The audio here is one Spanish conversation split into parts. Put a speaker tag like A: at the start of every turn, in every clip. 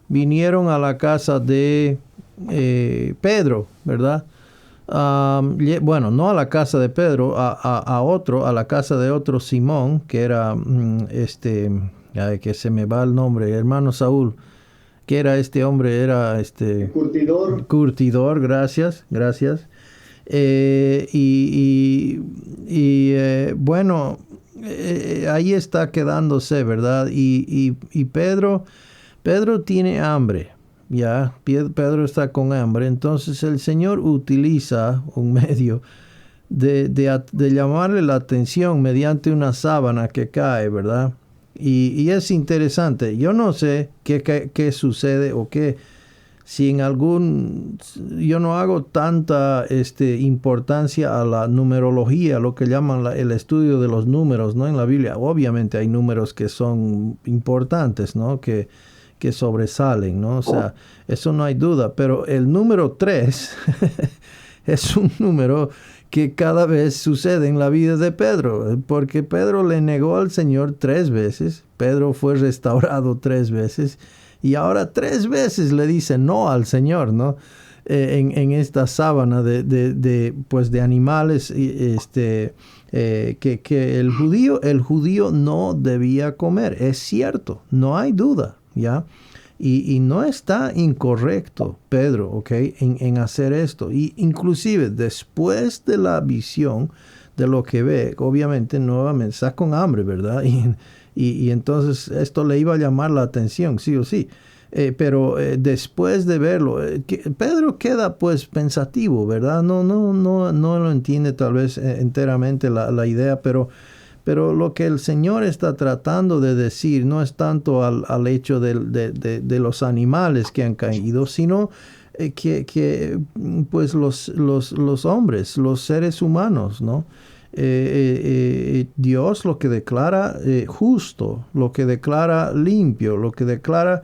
A: vinieron a la casa de Pedro, ¿verdad? Bueno, no a la casa de Pedro, a la casa de otro Simón, que era ay, que se me va el nombre, hermano Saúl, que era este hombre, era curtidor, gracias. Bueno, ahí está quedándose, ¿verdad? Y Pedro tiene hambre. Ya, Pedro está con hambre. Entonces el Señor utiliza un medio de llamarle la atención mediante una sábana que cae, ¿verdad? Y es interesante. Yo no sé qué sucede o qué, si en yo no hago tanta importancia a la numerología, lo que llaman el estudio de los números, ¿no? En la Biblia, obviamente hay números que son importantes, ¿no? Que sobresalen, ¿no? O sea, eso no hay duda, pero el número 3 es un número que cada vez sucede en la vida de Pedro, porque Pedro le negó al Señor 3 veces, Pedro fue restaurado 3 veces, y ahora 3 veces le dice no al Señor, ¿no? En esta sábana de animales, que el judío no debía comer. Es cierto, no hay duda, ¿ya? Y no está incorrecto Pedro, ¿ok? En hacer esto. Y inclusive después de la visión de lo que ve, obviamente nuevamente está con hambre, ¿verdad? Y entonces esto le iba a llamar la atención, sí o sí. Pero después de verlo, Pedro queda pues pensativo, ¿verdad? No lo entiende tal vez enteramente la idea, pero lo que el Señor está tratando de decir no es tanto al hecho de los animales que han caído, sino que pues los hombres, los seres humanos, ¿no? Dios lo que declara justo, lo que declara limpio, lo que declara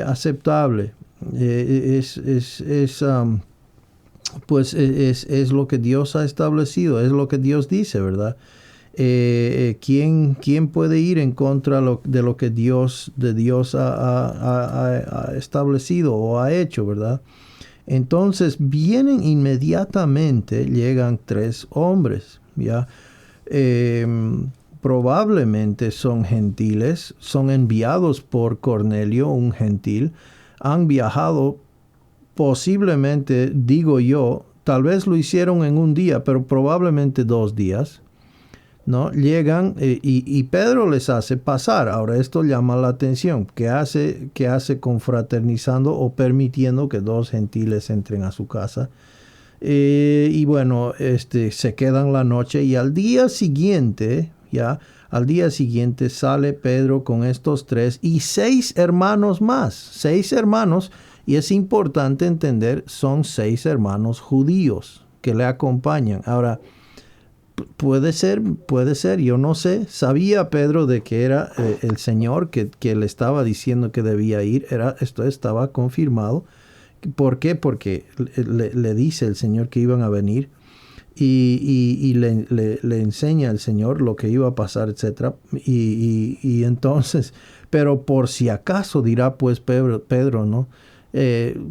A: aceptable, es lo que Dios ha establecido, es lo que Dios dice, ¿verdad? ¿Quién puede ir en contra de lo que Dios ha establecido o ha hecho, ¿verdad? Entonces vienen inmediatamente, llegan 3 hombres, ¿ya? Probablemente son gentiles, son enviados por Cornelio, un gentil, han viajado posiblemente, digo yo, tal vez lo hicieron en un día, pero probablemente 2 días, ¿no? Llegan y Pedro les hace pasar. Ahora esto llama la atención. ¿Qué hace confraternizando o permitiendo que 2 gentiles entren a su casa? Y bueno, se quedan la noche y al día siguiente sale Pedro con estos 3 y 6 hermanos más. 6 hermanos, y es importante entender, son 6 hermanos judíos que le acompañan. Ahora, puede ser, yo no sé. Sabía Pedro de que era el Señor que le estaba diciendo que debía ir. Esto estaba confirmado. ¿Por qué? Porque le dice el Señor que iban a venir y le enseña el Señor lo que iba a pasar, etc. Y entonces, pero por si acaso dirá pues Pedro, ¿no?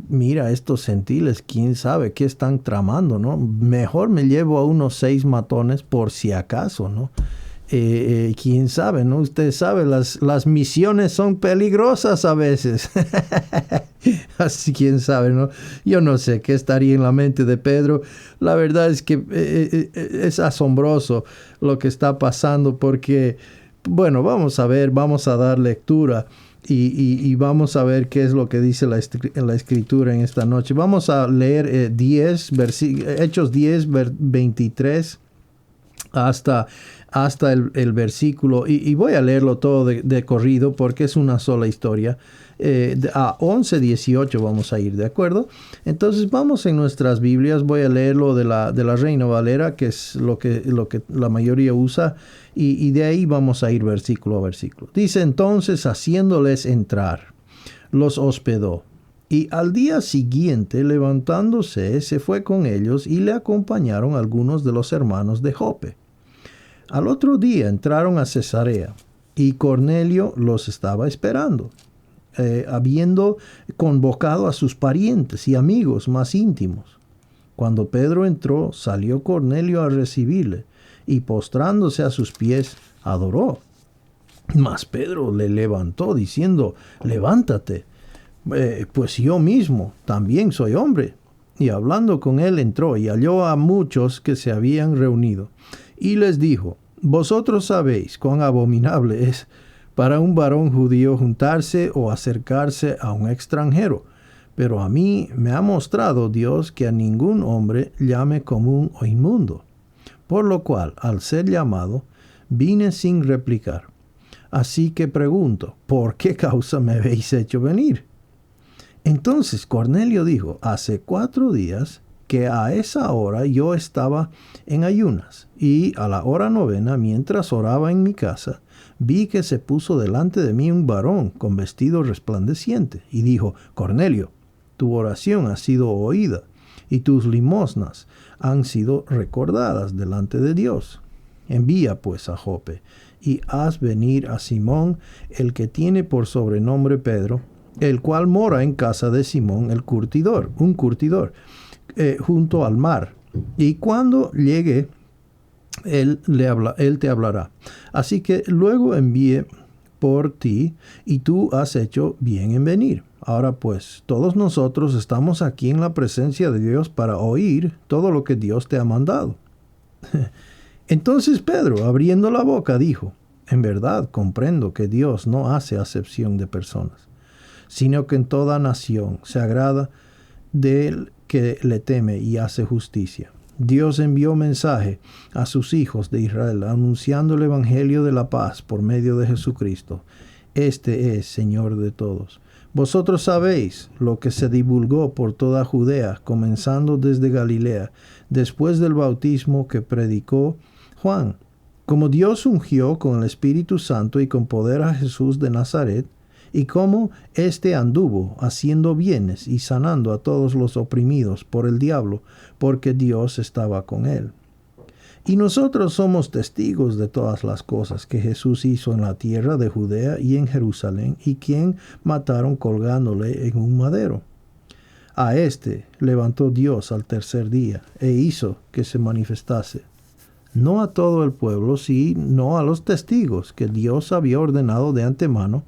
A: Mira, estos gentiles, quién sabe qué están tramando, ¿no? Mejor me llevo a unos 6 matones por si acaso, ¿no? Quién sabe, ¿no? Usted sabe, las misiones son peligrosas a veces. Así, quién sabe, ¿no? Yo no sé qué estaría en la mente de Pedro. La verdad es que es asombroso lo que está pasando porque, bueno, vamos a dar lectura. Y vamos a ver qué es lo que dice la Escritura en esta noche. Vamos a leer Hechos 10, 23 hasta el versículo. Y voy a leerlo todo de corrido porque es una sola historia. A 11, 18 vamos a ir, ¿de acuerdo? Entonces vamos en nuestras Biblias. Voy a leerlo de la Reina Valera, que es lo que la mayoría usa. Y de ahí vamos a ir versículo a versículo. Dice: entonces, haciéndoles entrar, los hospedó. Y al día siguiente, levantándose, se fue con ellos y le acompañaron algunos de los hermanos de Jope. Al otro día entraron a Cesarea y Cornelio los estaba esperando. habiendo convocado a sus parientes y amigos más íntimos. Cuando Pedro entró, salió Cornelio a recibirle, y postrándose a sus pies, adoró. Mas Pedro le levantó, diciendo: levántate, pues yo mismo también soy hombre. Y hablando con él, entró y halló a muchos que se habían reunido. Y les dijo: vosotros sabéis cuán abominable es para un varón judío juntarse o acercarse a un extranjero. Pero a mí me ha mostrado Dios que a ningún hombre llame común o inmundo. Por lo cual, al ser llamado, vine sin replicar. Así que pregunto: ¿por qué causa me habéis hecho venir? Entonces Cornelio dijo: hace 4 días que a esa hora yo estaba en ayunas, y a la hora 9, mientras oraba en mi casa, vi que se puso delante de mí un varón con vestido resplandeciente, y dijo: Cornelio, tu oración ha sido oída, y tus limosnas han sido recordadas delante de Dios. Envía pues a Jope, y haz venir a Simón, el que tiene por sobrenombre Pedro, el cual mora en casa de Simón el curtidor, un curtidor, junto al mar. Y cuando llegue, él te hablará. Así que luego envíe por ti, y tú has hecho bien en venir. Ahora pues, todos nosotros estamos aquí en la presencia de Dios para oír todo lo que Dios te ha mandado. Entonces Pedro, abriendo la boca, dijo: en verdad comprendo que Dios no hace acepción de personas, sino que en toda nación se agrada del que le teme y hace justicia. Dios envió mensaje a sus hijos de Israel, anunciando el evangelio de la paz por medio de Jesucristo. Este es Señor de todos. Vosotros sabéis lo que se divulgó por toda Judea, comenzando desde Galilea, después del bautismo que predicó Juan, como Dios ungió con el Espíritu Santo y con poder a Jesús de Nazaret, y cómo éste anduvo haciendo bienes y sanando a todos los oprimidos por el diablo, porque Dios estaba con él. Y nosotros somos testigos de todas las cosas que Jesús hizo en la tierra de Judea y en Jerusalén, y quien mataron colgándole en un madero. A éste levantó Dios al tercer día, e hizo que se manifestase, no a todo el pueblo, sino a los testigos que Dios había ordenado de antemano,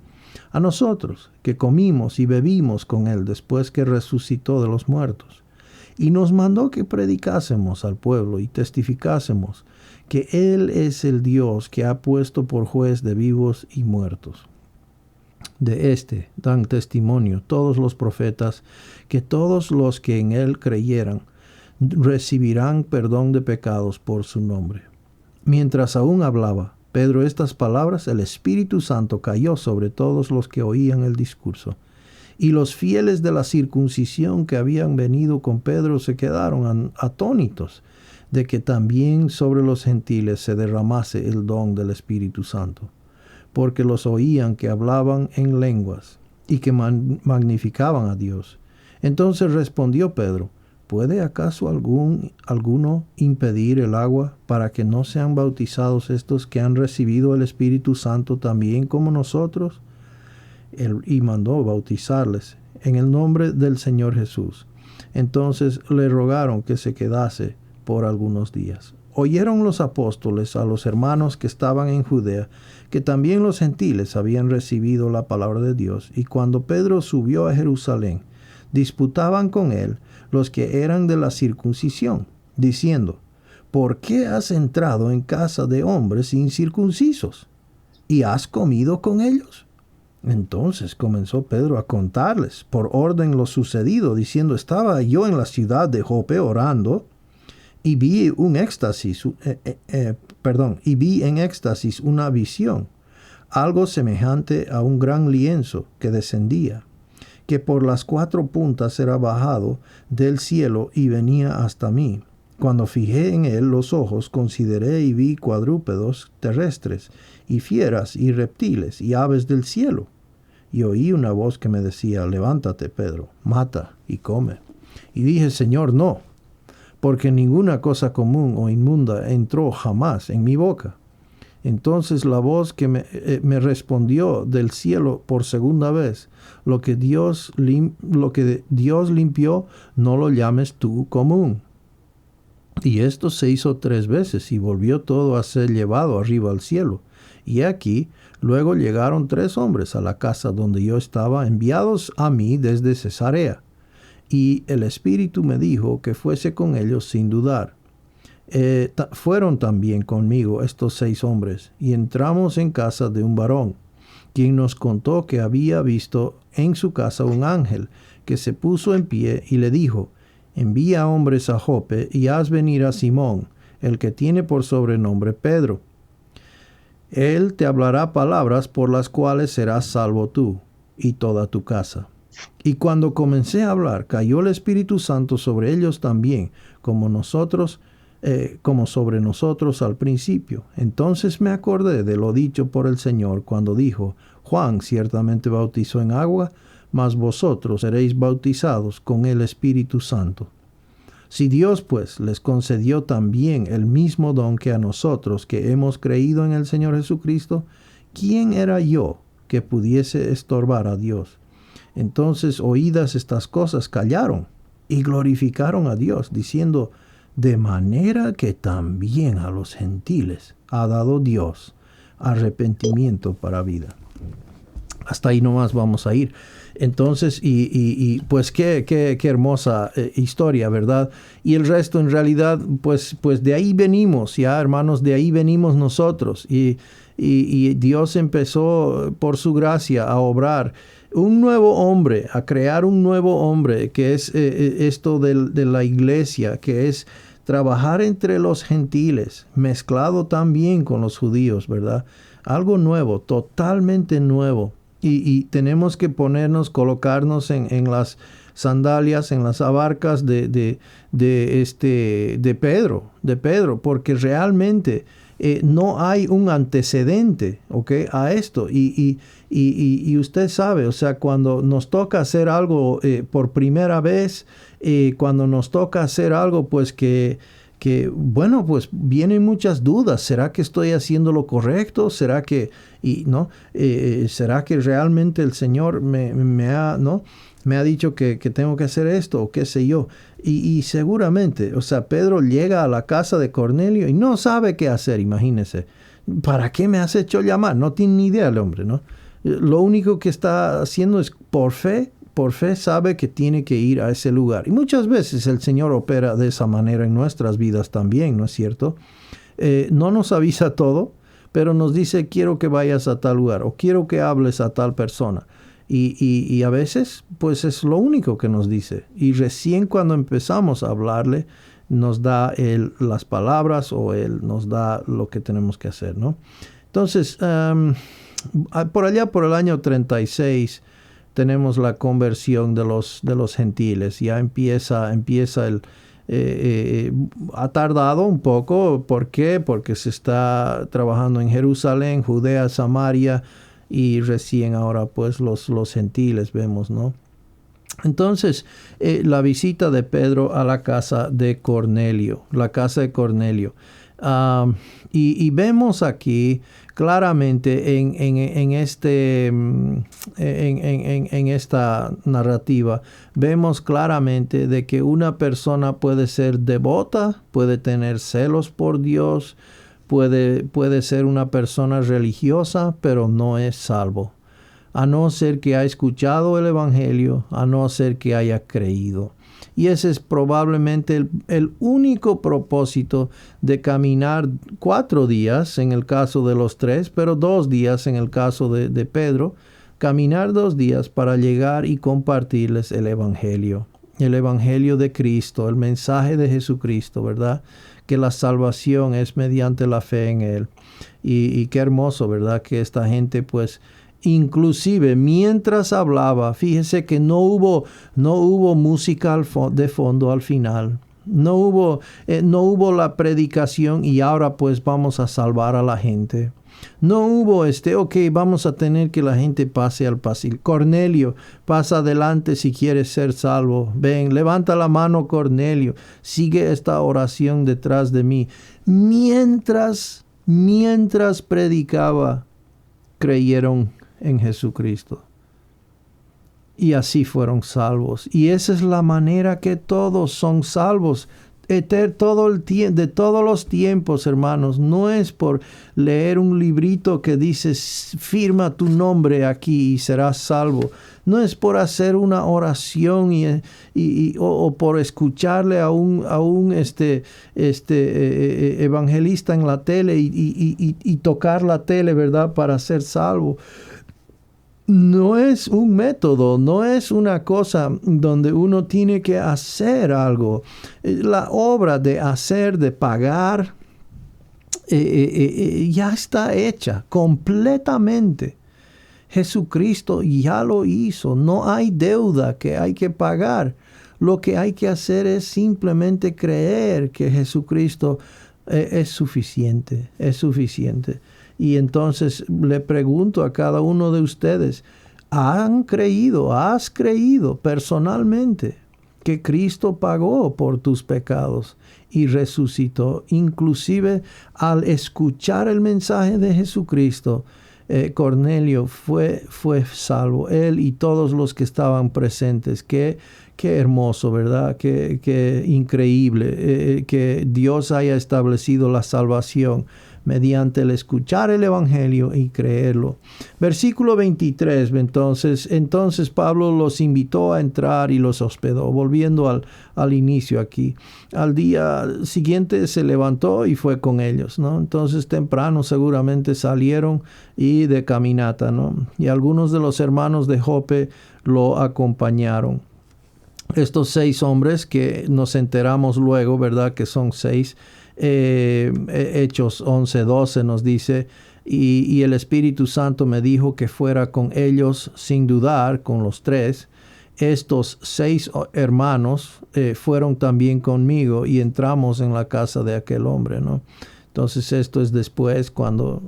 A: a nosotros, que comimos y bebimos con él después que resucitó de los muertos. Y nos mandó que predicásemos al pueblo y testificásemos que Él es el Dios que ha puesto por juez de vivos y muertos. De este dan testimonio todos los profetas, que todos los que en Él creyeran recibirán perdón de pecados por su nombre. Mientras aún hablaba Pedro estas palabras, el Espíritu Santo cayó sobre todos los que oían el discurso. Y los fieles de la circuncisión que habían venido con Pedro se quedaron atónitos de que también sobre los gentiles se derramase el don del Espíritu Santo, porque los oían que hablaban en lenguas y que magnificaban a Dios. Entonces respondió Pedro: ¿puede acaso alguno impedir el agua para que no sean bautizados estos que han recibido el Espíritu Santo también como nosotros? Y mandó bautizarles en el nombre del Señor Jesús. Entonces le rogaron que se quedase por algunos días. Oyeron los apóstoles a los hermanos que estaban en Judea que también los gentiles habían recibido la palabra de Dios, y cuando Pedro subió a Jerusalén, disputaban con él los que eran de la circuncisión, diciendo: ¿por qué has entrado en casa de hombres incircuncisos y has comido con ellos? Entonces comenzó Pedro a contarles por orden lo sucedido, diciendo: estaba yo en la ciudad de Jope orando, y vi en éxtasis una visión, algo semejante a un gran lienzo que descendía, que por las 4 puntas era bajado del cielo y venía hasta mí. Cuando fijé en él los ojos, consideré y vi cuadrúpedos terrestres, y fieras y reptiles y aves del cielo. Y oí una voz que me decía: levántate, Pedro, mata y come. Y dije: Señor, no, porque ninguna cosa común o inmunda entró jamás en mi boca. Entonces la voz que me respondió del cielo por segunda vez, lo que Dios limpió, no lo llames tú común. Y esto se hizo 3 veces y volvió todo a ser llevado arriba al cielo. Y aquí, luego llegaron 3 hombres a la casa donde yo estaba, enviados a mí desde Cesarea. Y el Espíritu me dijo que fuese con ellos sin dudar. Fueron también conmigo estos 6 hombres, y entramos en casa de un varón, quien nos contó que había visto en su casa un ángel, que se puso en pie y le dijo: envía hombres a Jope y haz venir a Simón, el que tiene por sobrenombre Pedro. Él te hablará palabras por las cuales serás salvo tú y toda tu casa. Y cuando comencé a hablar, cayó el Espíritu Santo sobre ellos también, como sobre nosotros al principio. Entonces me acordé de lo dicho por el Señor cuando dijo: Juan ciertamente bautizó en agua, mas vosotros seréis bautizados con el Espíritu Santo. Si Dios pues les concedió también el mismo don que a nosotros que hemos creído en el Señor Jesucristo, ¿quién era yo que pudiese estorbar a Dios? Entonces, oídas estas cosas, callaron y glorificaron a Dios, diciendo: de manera que también a los gentiles ha dado Dios arrepentimiento para vida. Hasta ahí nomás vamos a ir. Entonces, pues qué hermosa historia, ¿verdad? Y el resto en realidad, pues de ahí venimos, ya hermanos, de ahí venimos nosotros. Y Dios empezó por su gracia a obrar un nuevo hombre, a crear un nuevo hombre, que es esto de la iglesia, que es trabajar entre los gentiles, mezclado también con los judíos, ¿verdad? Algo nuevo, totalmente nuevo. Y tenemos que colocarnos en las sandalias, en las abarcas de Pedro, porque realmente no hay un antecedente, ¿ok?, a esto. Y usted sabe, o sea, cuando nos toca hacer algo por primera vez, cuando nos toca hacer algo, pues bueno, pues vienen muchas dudas. ¿Será que estoy haciendo lo correcto? ¿Será que será que realmente el Señor me ha dicho que tengo que hacer esto o qué sé yo? Y seguramente, o sea, Pedro llega a la casa de Cornelio y no sabe qué hacer, imagínese. ¿Para qué me has hecho llamar? No tiene ni idea el hombre, ¿no? Lo único que está haciendo es por fe sabe que tiene que ir a ese lugar. Y muchas veces el Señor opera de esa manera en nuestras vidas también, ¿no es cierto? No nos avisa todo, pero nos dice: quiero que vayas a tal lugar o quiero que hables a tal persona. Y a veces, pues es lo único que nos dice. Y recién cuando empezamos a hablarle, nos da las palabras o Él nos da lo que tenemos que hacer, ¿no? Entonces, por allá por el año 36, tenemos la conversión de los gentiles. Ya empieza ha tardado un poco. ¿Por qué? Porque se está trabajando en Jerusalén, Judea, Samaria, y recién ahora pues los gentiles vemos, ¿no? Entonces, la visita de Pedro a la casa de Cornelio, y vemos aquí claramente en esta narrativa, vemos claramente de que una persona puede ser devota, puede tener celos por Dios, puede ser una persona religiosa, pero no es salvo, a no ser que haya escuchado el Evangelio, a no ser que haya creído. Y ese es probablemente el único propósito de caminar 4 días en el caso de los 3, pero 2 días en el caso de Pedro. Caminar 2 días para llegar y compartirles el Evangelio de Cristo, el mensaje de Jesucristo, ¿verdad? Que la salvación es mediante la fe en Él. Y qué hermoso, ¿verdad? Que esta gente pues... Inclusive mientras hablaba, fíjese que no hubo música de fondo al final. No hubo la predicación y ahora pues vamos a salvar a la gente. No hubo vamos a tener que la gente pase al pasillo. Cornelio, pasa adelante si quieres ser salvo. Ven, levanta la mano, Cornelio. Sigue esta oración detrás de mí. Mientras mientras predicaba, creyeron en Jesucristo. Y así fueron salvos. Y esa es la manera que todos son salvos. De todos los tiempos, hermanos. No es por leer un librito que dice firma tu nombre aquí y serás salvo. No es por hacer una oración o por escucharle a un evangelista en la tele y tocar la tele, ¿verdad? Para ser salvo. No es un método, no es una cosa donde uno tiene que hacer algo. La obra de hacer, de pagar, ya está hecha completamente. Jesucristo ya lo hizo. No hay deuda que hay que pagar. Lo que hay que hacer es simplemente creer que Jesucristo es suficiente, es suficiente. Y entonces le pregunto a cada uno de ustedes, ¿has creído personalmente que Cristo pagó por tus pecados y resucitó? Inclusive al escuchar el mensaje de Jesucristo, Cornelio fue salvo, él y todos los que estaban presentes. Qué hermoso, ¿verdad? Qué increíble que Dios haya establecido la salvación mediante el escuchar el Evangelio y creerlo. Versículo 23, entonces Pablo los invitó a entrar y los hospedó. Volviendo al inicio aquí. Al día siguiente se levantó y fue con ellos, ¿no? Entonces temprano seguramente salieron y de caminata, ¿no? Y algunos de los hermanos de Jope lo acompañaron. Estos 6 hombres que nos enteramos luego, ¿verdad? Que son 6. Hechos 11:12 nos dice, y el Espíritu Santo me dijo que fuera con ellos sin dudar, con los 3. Estos 6 hermanos fueron también conmigo y entramos en la casa de aquel hombre, ¿no? Entonces esto es después cuando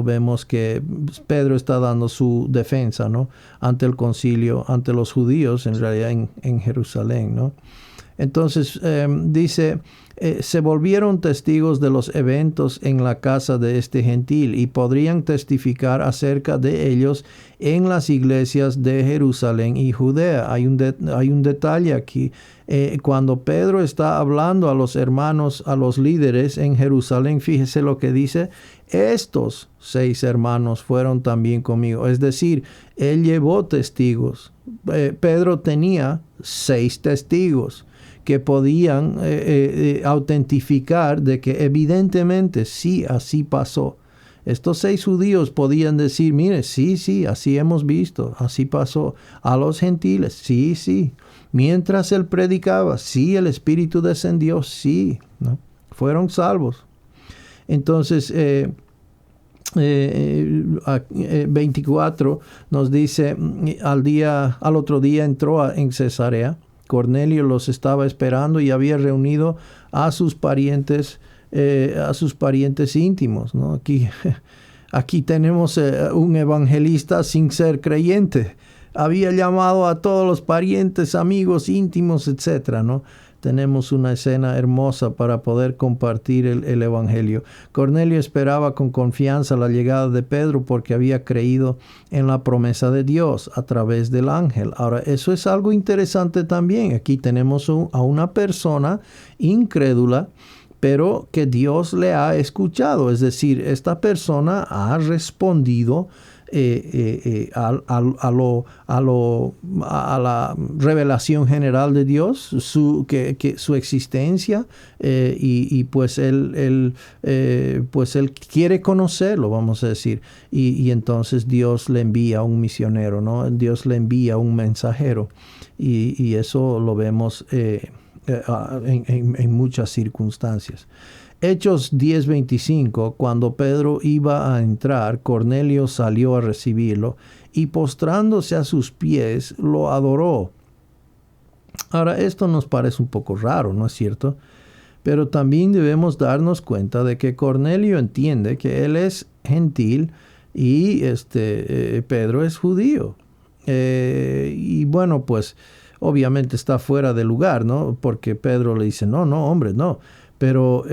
A: vemos que Pedro está dando su defensa, ¿no? Ante el concilio, ante los judíos, en realidad en Jerusalén, ¿no? Entonces dice, se volvieron testigos de los eventos en la casa de este gentil y podrían testificar acerca de ellos en las iglesias de Jerusalén y Judea. Hay un detalle aquí. Cuando Pedro está hablando a los hermanos, a los líderes en Jerusalén, fíjese lo que dice, estos 6 hermanos fueron también conmigo. Es decir, él llevó testigos. Pedro tenía 6 testigos que podían autentificar de que evidentemente sí, así pasó. Estos 6 judíos podían decir, mire, sí, así hemos visto, así pasó. A los gentiles, sí. Mientras él predicaba, sí, el Espíritu descendió, sí, ¿no? Fueron salvos. Entonces, 24 nos dice, al otro día entró en Cesarea. Cornelio los estaba esperando y había reunido a sus parientes íntimos, ¿no? Aquí tenemos un evangelista sin ser creyente. Había llamado a todos los parientes, amigos, íntimos, etcétera, ¿no? Tenemos una escena hermosa para poder compartir el Evangelio. Cornelio esperaba con confianza la llegada de Pedro porque había creído en la promesa de Dios a través del ángel. Ahora, eso es algo interesante también. Aquí tenemos a una persona incrédula, pero que Dios le ha escuchado. Es decir, esta persona ha respondido a la revelación general de Dios, su existencia, y pues él quiere conocerlo, vamos a decir, y entonces Dios le envía un misionero, ¿no? Dios le envía un mensajero, y eso lo vemos en muchas circunstancias. Hechos 10:25, cuando Pedro iba a entrar, Cornelio salió a recibirlo y postrándose a sus pies, lo adoró. Ahora, esto nos parece un poco raro, ¿no es cierto? Pero también debemos darnos cuenta de que Cornelio entiende que él es gentil y Pedro es judío. Y bueno, pues obviamente está fuera de lugar, ¿no? Porque Pedro le dice, no, hombre, no. Pero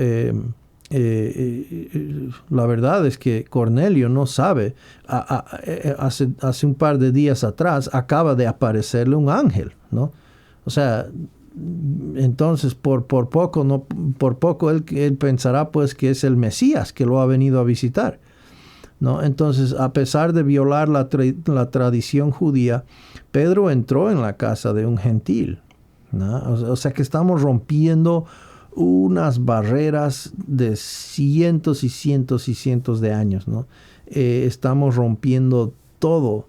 A: la verdad es que Cornelio no sabe. Hace un par de días atrás acaba de aparecerle un ángel, ¿no? O sea, entonces por poco él pensará pues que es el Mesías que lo ha venido a visitar, ¿no? Entonces, a pesar de violar la tradición judía, Pedro entró en la casa de un gentil, ¿no? O sea que estamos rompiendo unas barreras de cientos y cientos y cientos de años, ¿no? Estamos rompiendo todo,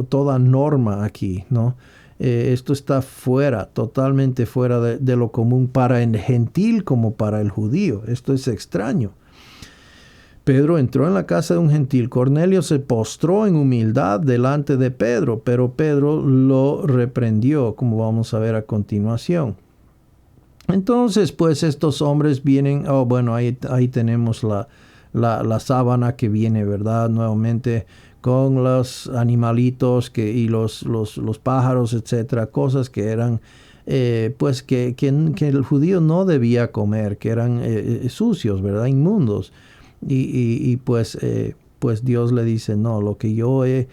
A: toda norma aquí, ¿no? Esto está fuera, totalmente fuera de lo común para el gentil como para el judío. Esto es extraño. Pedro entró en la casa de un gentil. Cornelio se postró en humildad delante de Pedro, pero Pedro lo reprendió, como vamos a ver a continuación. Entonces, pues estos hombres vienen, ahí tenemos la sábana que viene, ¿verdad? Nuevamente con los animalitos y los pájaros, etcétera, cosas que eran, pues que el judío no debía comer, que eran sucios, ¿verdad? Inmundos. Y pues Dios le dice, no, lo que yo he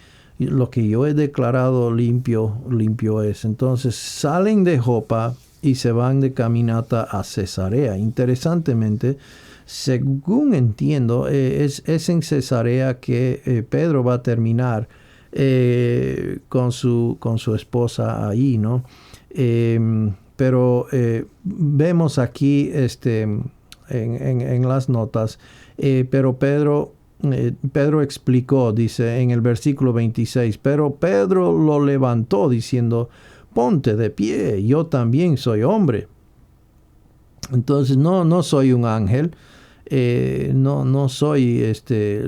A: declarado limpio, limpio es. Entonces salen de Jopa y se van de caminata a Cesarea. Interesantemente, según entiendo, es en Cesarea que Pedro va a terminar con su esposa ahí, ¿no? Pero vemos aquí en las notas, pero Pedro explicó, dice en el versículo 26, pero Pedro lo levantó diciendo, ponte de pie, yo también soy hombre. Entonces no soy un ángel, no soy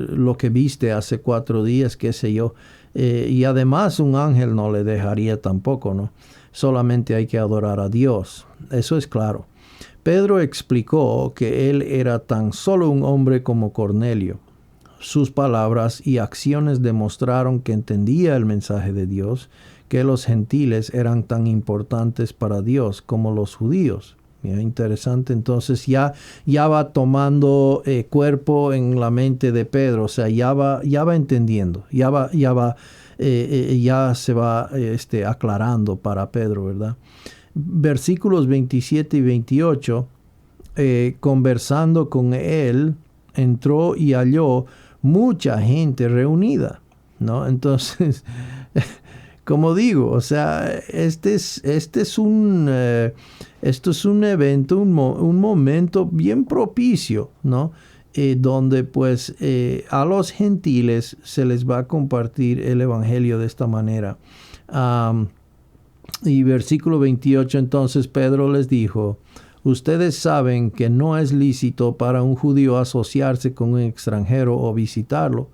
A: lo que viste hace 4 días, qué sé yo. Y además un ángel no le dejaría tampoco, ¿no? Solamente hay que adorar a Dios. Eso es claro. Pedro explicó que él era tan solo un hombre como Cornelio. Sus palabras y acciones demostraron que entendía el mensaje de Dios, que los gentiles eran tan importantes para Dios como los judíos. Interesante, entonces ya va tomando cuerpo en la mente de Pedro, o sea, ya va entendiendo, ya se va aclarando para Pedro, ¿verdad? Versículos 27 y 28, conversando con él, entró y halló mucha gente reunida, ¿no? Entonces, como digo, o sea, esto es un evento, un momento bien propicio, ¿no? Donde pues a los gentiles se les va a compartir el evangelio de esta manera. Y versículo 28, entonces Pedro les dijo, ustedes saben que no es lícito para un judío asociarse con un extranjero o visitarlo,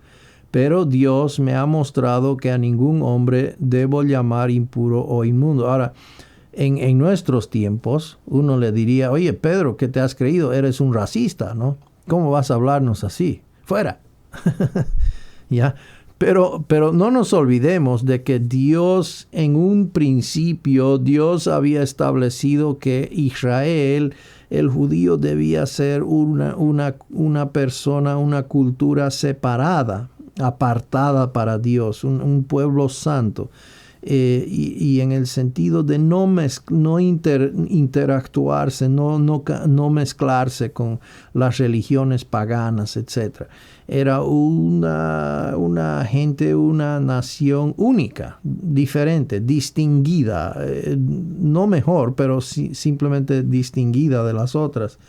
A: pero Dios me ha mostrado que a ningún hombre debo llamar impuro o inmundo. Ahora, en nuestros tiempos, uno le diría, oye, Pedro, ¿qué te has creído? Eres un racista, ¿no? ¿Cómo vas a hablarnos así? ¡Fuera! ¿Ya? Pero no nos olvidemos de que Dios, en un principio, Dios había establecido que Israel, el judío, debía ser una persona, una cultura separada, apartada para Dios, un pueblo santo. Y en el sentido de no interactuarse, no mezclarse con las religiones paganas, etc. Era una gente, una nación única, diferente, distinguida, no mejor, pero simplemente distinguida de las otras.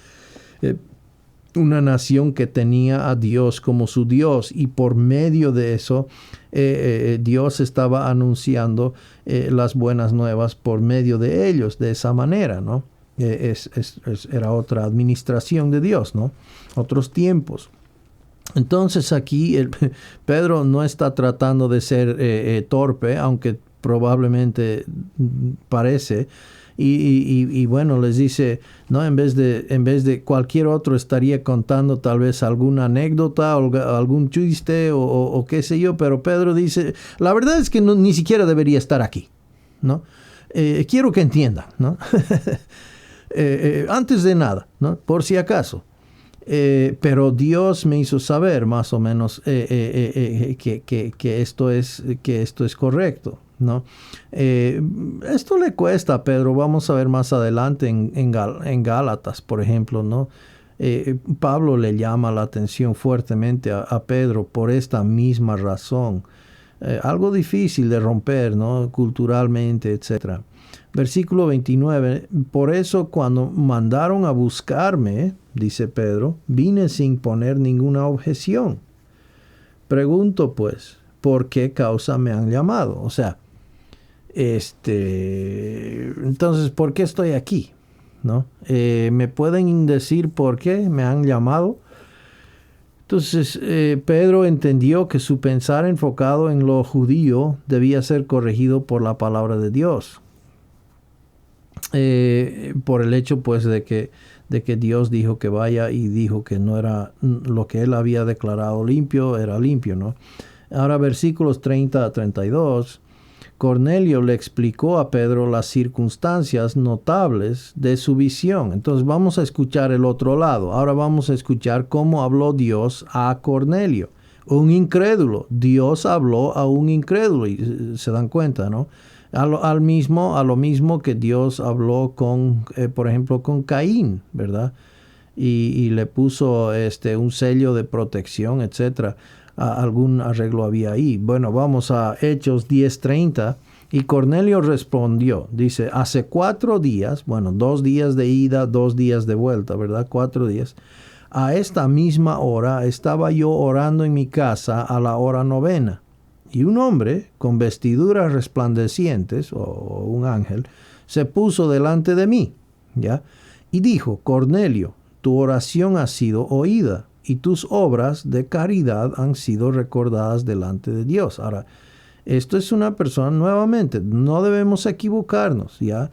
A: Una nación que tenía a Dios como su Dios, y por medio de eso Dios estaba anunciando las buenas nuevas por medio de ellos, de esa manera, ¿no? Era otra administración de Dios, ¿no? Otros tiempos. Entonces aquí Pedro no está tratando de ser torpe, aunque probablemente parece. Y bueno, les dice, no, en vez de cualquier otro estaría contando tal vez alguna anécdota o algún chiste o qué sé yo, pero Pedro dice, la verdad es que ni siquiera debería estar aquí, ¿no? Quiero que entiendan, ¿no? antes de nada, ¿no? Por si acaso. Pero Dios me hizo saber más o menos que esto es correcto, ¿no? Esto le cuesta a Pedro, vamos a ver más adelante en Gálatas, por ejemplo, ¿no? Pablo le llama la atención fuertemente a Pedro por esta misma razón. Algo difícil de romper, ¿no? Culturalmente, etc. Versículo 29, por eso cuando mandaron a buscarme, dice Pedro, vine sin poner ninguna objeción. Pregunto pues, ¿por qué causa me han llamado? O sea, entonces, ¿por qué estoy aquí? ¿No? ¿Me pueden decir por qué me han llamado? Entonces, Pedro entendió que su pensar enfocado en lo judío debía ser corregido por la palabra de Dios. Por el hecho, pues, de que Dios dijo que vaya y dijo que no era lo que él había declarado limpio, era limpio, ¿no? Ahora, versículos 30 a 32. Cornelio le explicó a Pedro las circunstancias notables de su visión. Entonces vamos a escuchar el otro lado. Ahora vamos a escuchar cómo habló Dios a Cornelio, un incrédulo. Dios habló a un incrédulo y se dan cuenta, ¿no? A lo mismo que Dios habló con, por ejemplo, con Caín, ¿verdad? Y le puso un sello de protección, etcétera. Algún arreglo había ahí. Bueno, vamos a Hechos 10:30. Y Cornelio respondió, dice, hace 4 días, bueno, 2 días de ida, 2 días de vuelta, ¿verdad? 4 días. A esta misma hora estaba yo orando en mi casa a la hora 9. Y un hombre con vestiduras resplandecientes, o un ángel, se puso delante de mí, ¿ya? Y dijo, Cornelio, tu oración ha sido oída y tus obras de caridad han sido recordadas delante de Dios. Ahora, esto es una persona, nuevamente, no debemos equivocarnos, ¿ya?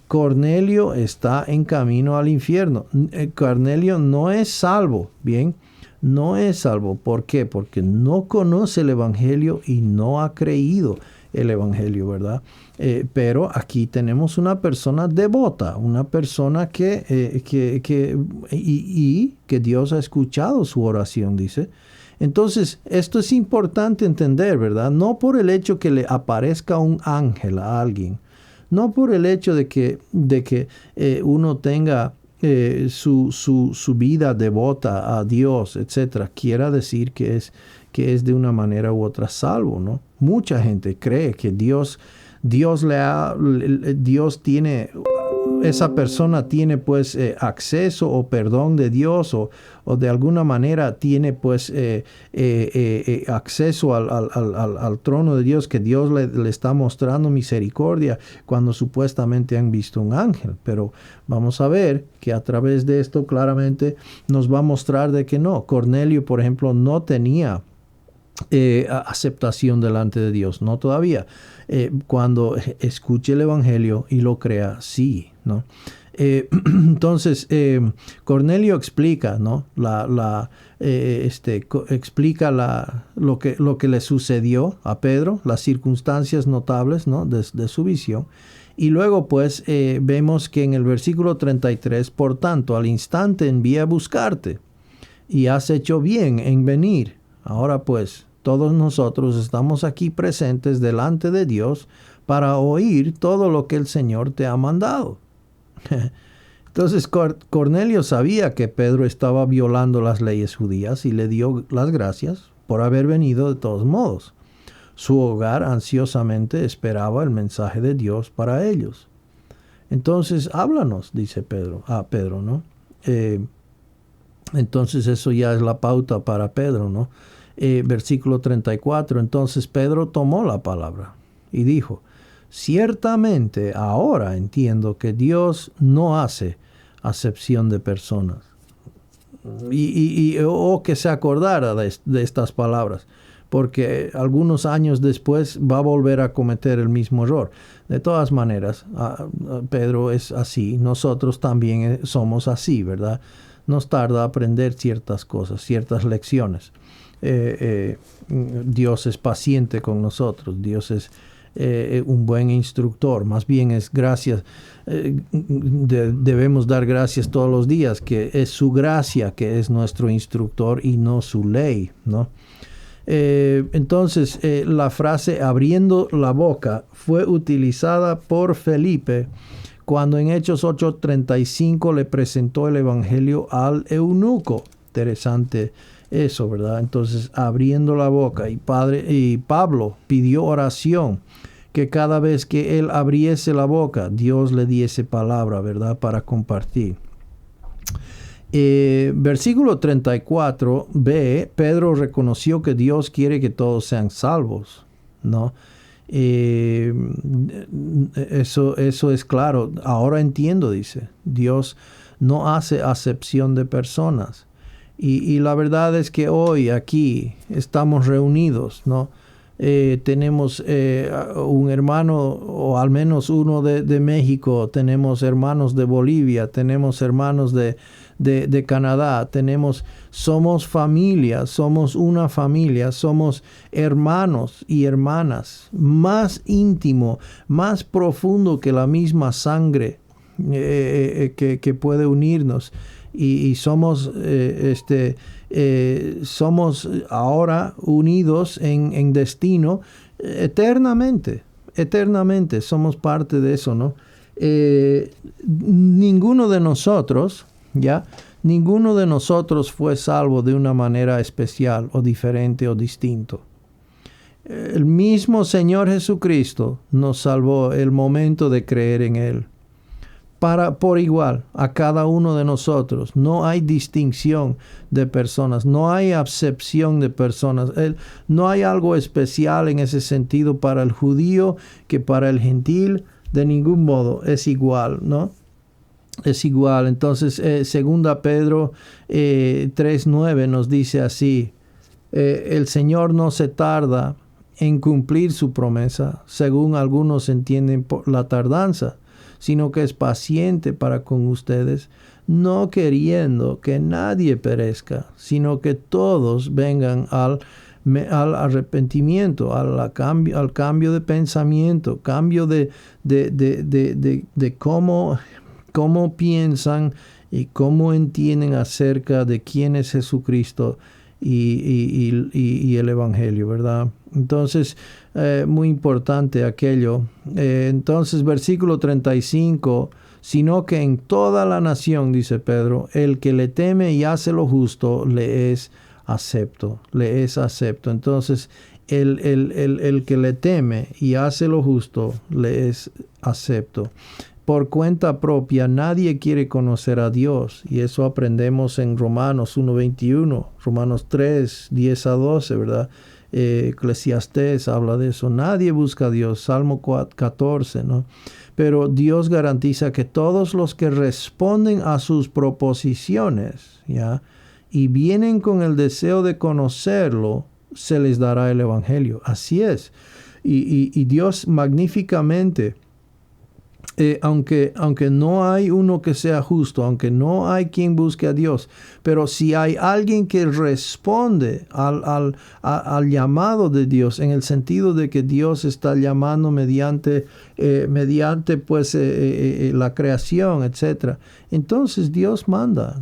A: Cornelio está en camino al infierno. Cornelio no es salvo, ¿bien? No es salvo. ¿Por qué? Porque no conoce el Evangelio y no ha creído el Evangelio, ¿verdad? Pero aquí tenemos una persona devota, una persona que Dios ha escuchado su oración, dice. Entonces, esto es importante entender, ¿verdad? No por el hecho que le aparezca un ángel a alguien, no por el hecho de que uno tenga su vida devota a Dios, etcétera, quiera decir que es de una manera u otra salvo, ¿no? Mucha gente cree que Dios tiene, esa persona tiene pues acceso o perdón de Dios o de alguna manera tiene pues acceso al trono de Dios, que Dios le está mostrando misericordia cuando supuestamente han visto un ángel. Pero vamos a ver que a través de esto claramente nos va a mostrar de que no. Cornelio, por ejemplo, no tenía aceptación delante de Dios, no todavía. Cuando escuche el Evangelio y lo crea, sí, ¿no? Entonces, Cornelio explica, ¿no? Explica lo que le sucedió a Pedro, las circunstancias notables, ¿no? de su visión. Y luego, pues, vemos que en el versículo 33, por tanto, al instante envié a buscarte y has hecho bien en venir. Ahora, pues, todos nosotros estamos aquí presentes delante de Dios para oír todo lo que el Señor te ha mandado. Entonces Cornelio sabía que Pedro estaba violando las leyes judías y le dio las gracias por haber venido de todos modos. Su hogar ansiosamente esperaba el mensaje de Dios para ellos. Entonces, háblanos, dice Pedro, ¿no? Entonces eso ya es la pauta para Pedro, ¿no? Versículo 34, entonces Pedro tomó la palabra y dijo, ciertamente ahora entiendo que Dios no hace acepción de personas. O que se acordara de estas palabras, porque algunos años después va a volver a cometer el mismo error. De todas maneras, Pedro es así, nosotros también somos así, ¿verdad? Nos tarda aprender ciertas cosas, ciertas lecciones. Dios es paciente con nosotros, Dios es un buen instructor. Más bien es gracias, debemos dar gracias todos los días, que es su gracia que es nuestro instructor y no su ley, ¿no? Entonces, la frase abriendo la boca fue utilizada por Felipe cuando en Hechos 8:35 le presentó el evangelio al eunuco. Interesante eso, ¿verdad? Entonces, abriendo la boca, y Pablo pidió oración, que cada vez que él abriese la boca, Dios le diese palabra, ¿verdad?, para compartir. Versículo 34b, Pedro reconoció que Dios quiere que todos sean salvos, ¿no? Eso es claro. Ahora entiendo, dice. Dios no hace acepción de personas. Y la verdad es que hoy aquí estamos reunidos, ¿no? Tenemos un hermano, o al menos uno de México, tenemos hermanos de Bolivia, tenemos hermanos de Canadá, somos familia, somos una familia, somos hermanos y hermanas, más íntimo, más profundo que la misma sangre que puede unirnos. Y somos ahora unidos en destino eternamente, somos parte de eso, ¿no? Ninguno de nosotros fue salvo de una manera especial o diferente o distinto. El mismo Señor Jesucristo nos salvó el momento de creer en Él. Por igual a cada uno de nosotros. No hay distinción de personas, no hay acepción de personas. No hay algo especial en ese sentido para el judío que para el gentil. De ningún modo, es igual, ¿no? Es igual. Entonces, 2 Pedro 3:9 nos dice así: el Señor no se tarda en cumplir su promesa, según algunos entienden por la tardanza, sino que es paciente para con ustedes, no queriendo que nadie perezca, sino que todos vengan al arrepentimiento, al cambio de pensamiento, cambio de cómo piensan y cómo entienden acerca de quién es Jesucristo y el Evangelio, ¿verdad? Entonces, muy importante aquello. Entonces, versículo 35, sino que en toda la nación, dice Pedro, el que le teme y hace lo justo, le es acepto. Entonces, el que le teme y hace lo justo, le es acepto. Por cuenta propia, nadie quiere conocer a Dios. Y eso aprendemos en Romanos 1:21, Romanos 3:10-12, ¿verdad? Eclesiastés habla de eso. Nadie busca a Dios. Salmo 14, ¿no? Pero Dios garantiza que todos los que responden a sus proposiciones, ¿ya?, y vienen con el deseo de conocerlo, se les dará el Evangelio. Así es. Y Dios magníficamente, aunque no hay uno que sea justo, aunque no hay quien busque a Dios, pero si hay alguien que responde al llamado de Dios, en el sentido de que Dios está llamando mediante pues la creación, etc. Entonces Dios manda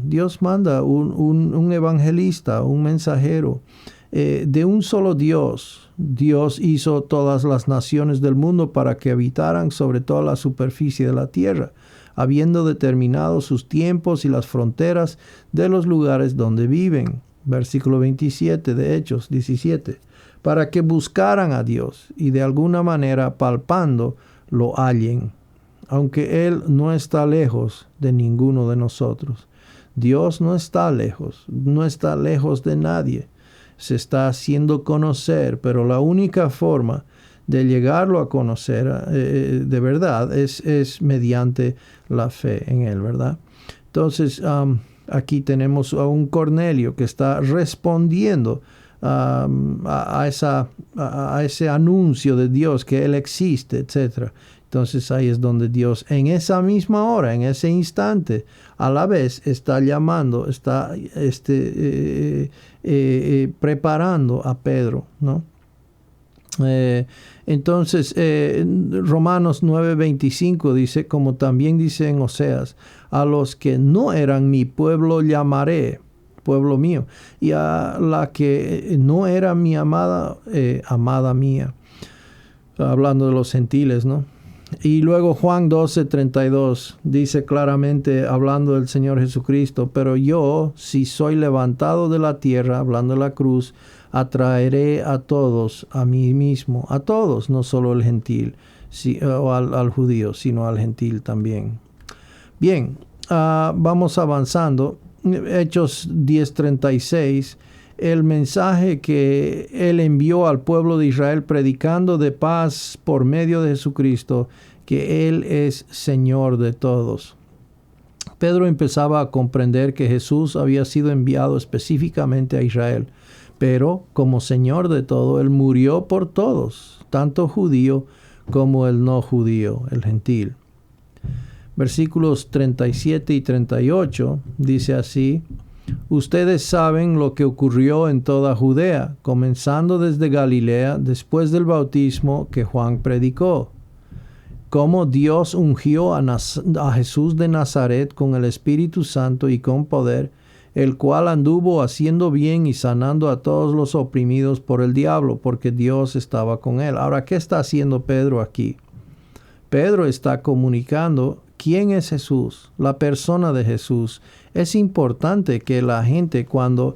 A: un evangelista, un mensajero de un solo Dios. Dios hizo todas las naciones del mundo para que habitaran sobre toda la superficie de la tierra, habiendo determinado sus tiempos y las fronteras de los lugares donde viven. Versículo 27 de Hechos 17. Para que buscaran a Dios y de alguna manera palpando lo hallen, aunque Él no está lejos de ninguno de nosotros. Dios no está lejos de nadie. Se está haciendo conocer, pero la única forma de llegarlo a conocer de verdad es mediante la fe en Él, ¿verdad? Entonces, aquí tenemos a un Cornelio que está respondiendo a ese anuncio de Dios, que Él existe, etc. Entonces ahí es donde Dios, en esa misma hora, en ese instante, a la vez está llamando, está preparando a Pedro, ¿no? Entonces, Romanos 9:25 dice, como también dice en Oseas, a los que no eran mi pueblo llamaré, pueblo mío, y a la que no era mi amada, amada mía. Hablando de los gentiles, ¿no? Y luego Juan 12:32 dice claramente, hablando del Señor Jesucristo, pero yo, si soy levantado de la tierra, hablando de la cruz, atraeré a todos a mí mismo, a todos, no solo al gentil, o al judío, sino al gentil también. Bien, vamos avanzando. Hechos 10:36, el mensaje que él envió al pueblo de Israel predicando de paz por medio de Jesucristo, que Él es Señor de todos. Pedro empezaba a comprender que Jesús había sido enviado específicamente a Israel, pero como Señor de todo, Él murió por todos, tanto judío como el no judío, el gentil. Versículos 37 y 38 dice así, ustedes saben lo que ocurrió en toda Judea, comenzando desde Galilea, después del bautismo que Juan predicó, cómo Dios ungió a Jesús de Nazaret con el Espíritu Santo y con poder, el cual anduvo haciendo bien y sanando a todos los oprimidos por el diablo, porque Dios estaba con él. Ahora, ¿qué está haciendo Pedro aquí? Pedro está comunicando quién es Jesús, la persona de Jesús. Es importante que la gente cuando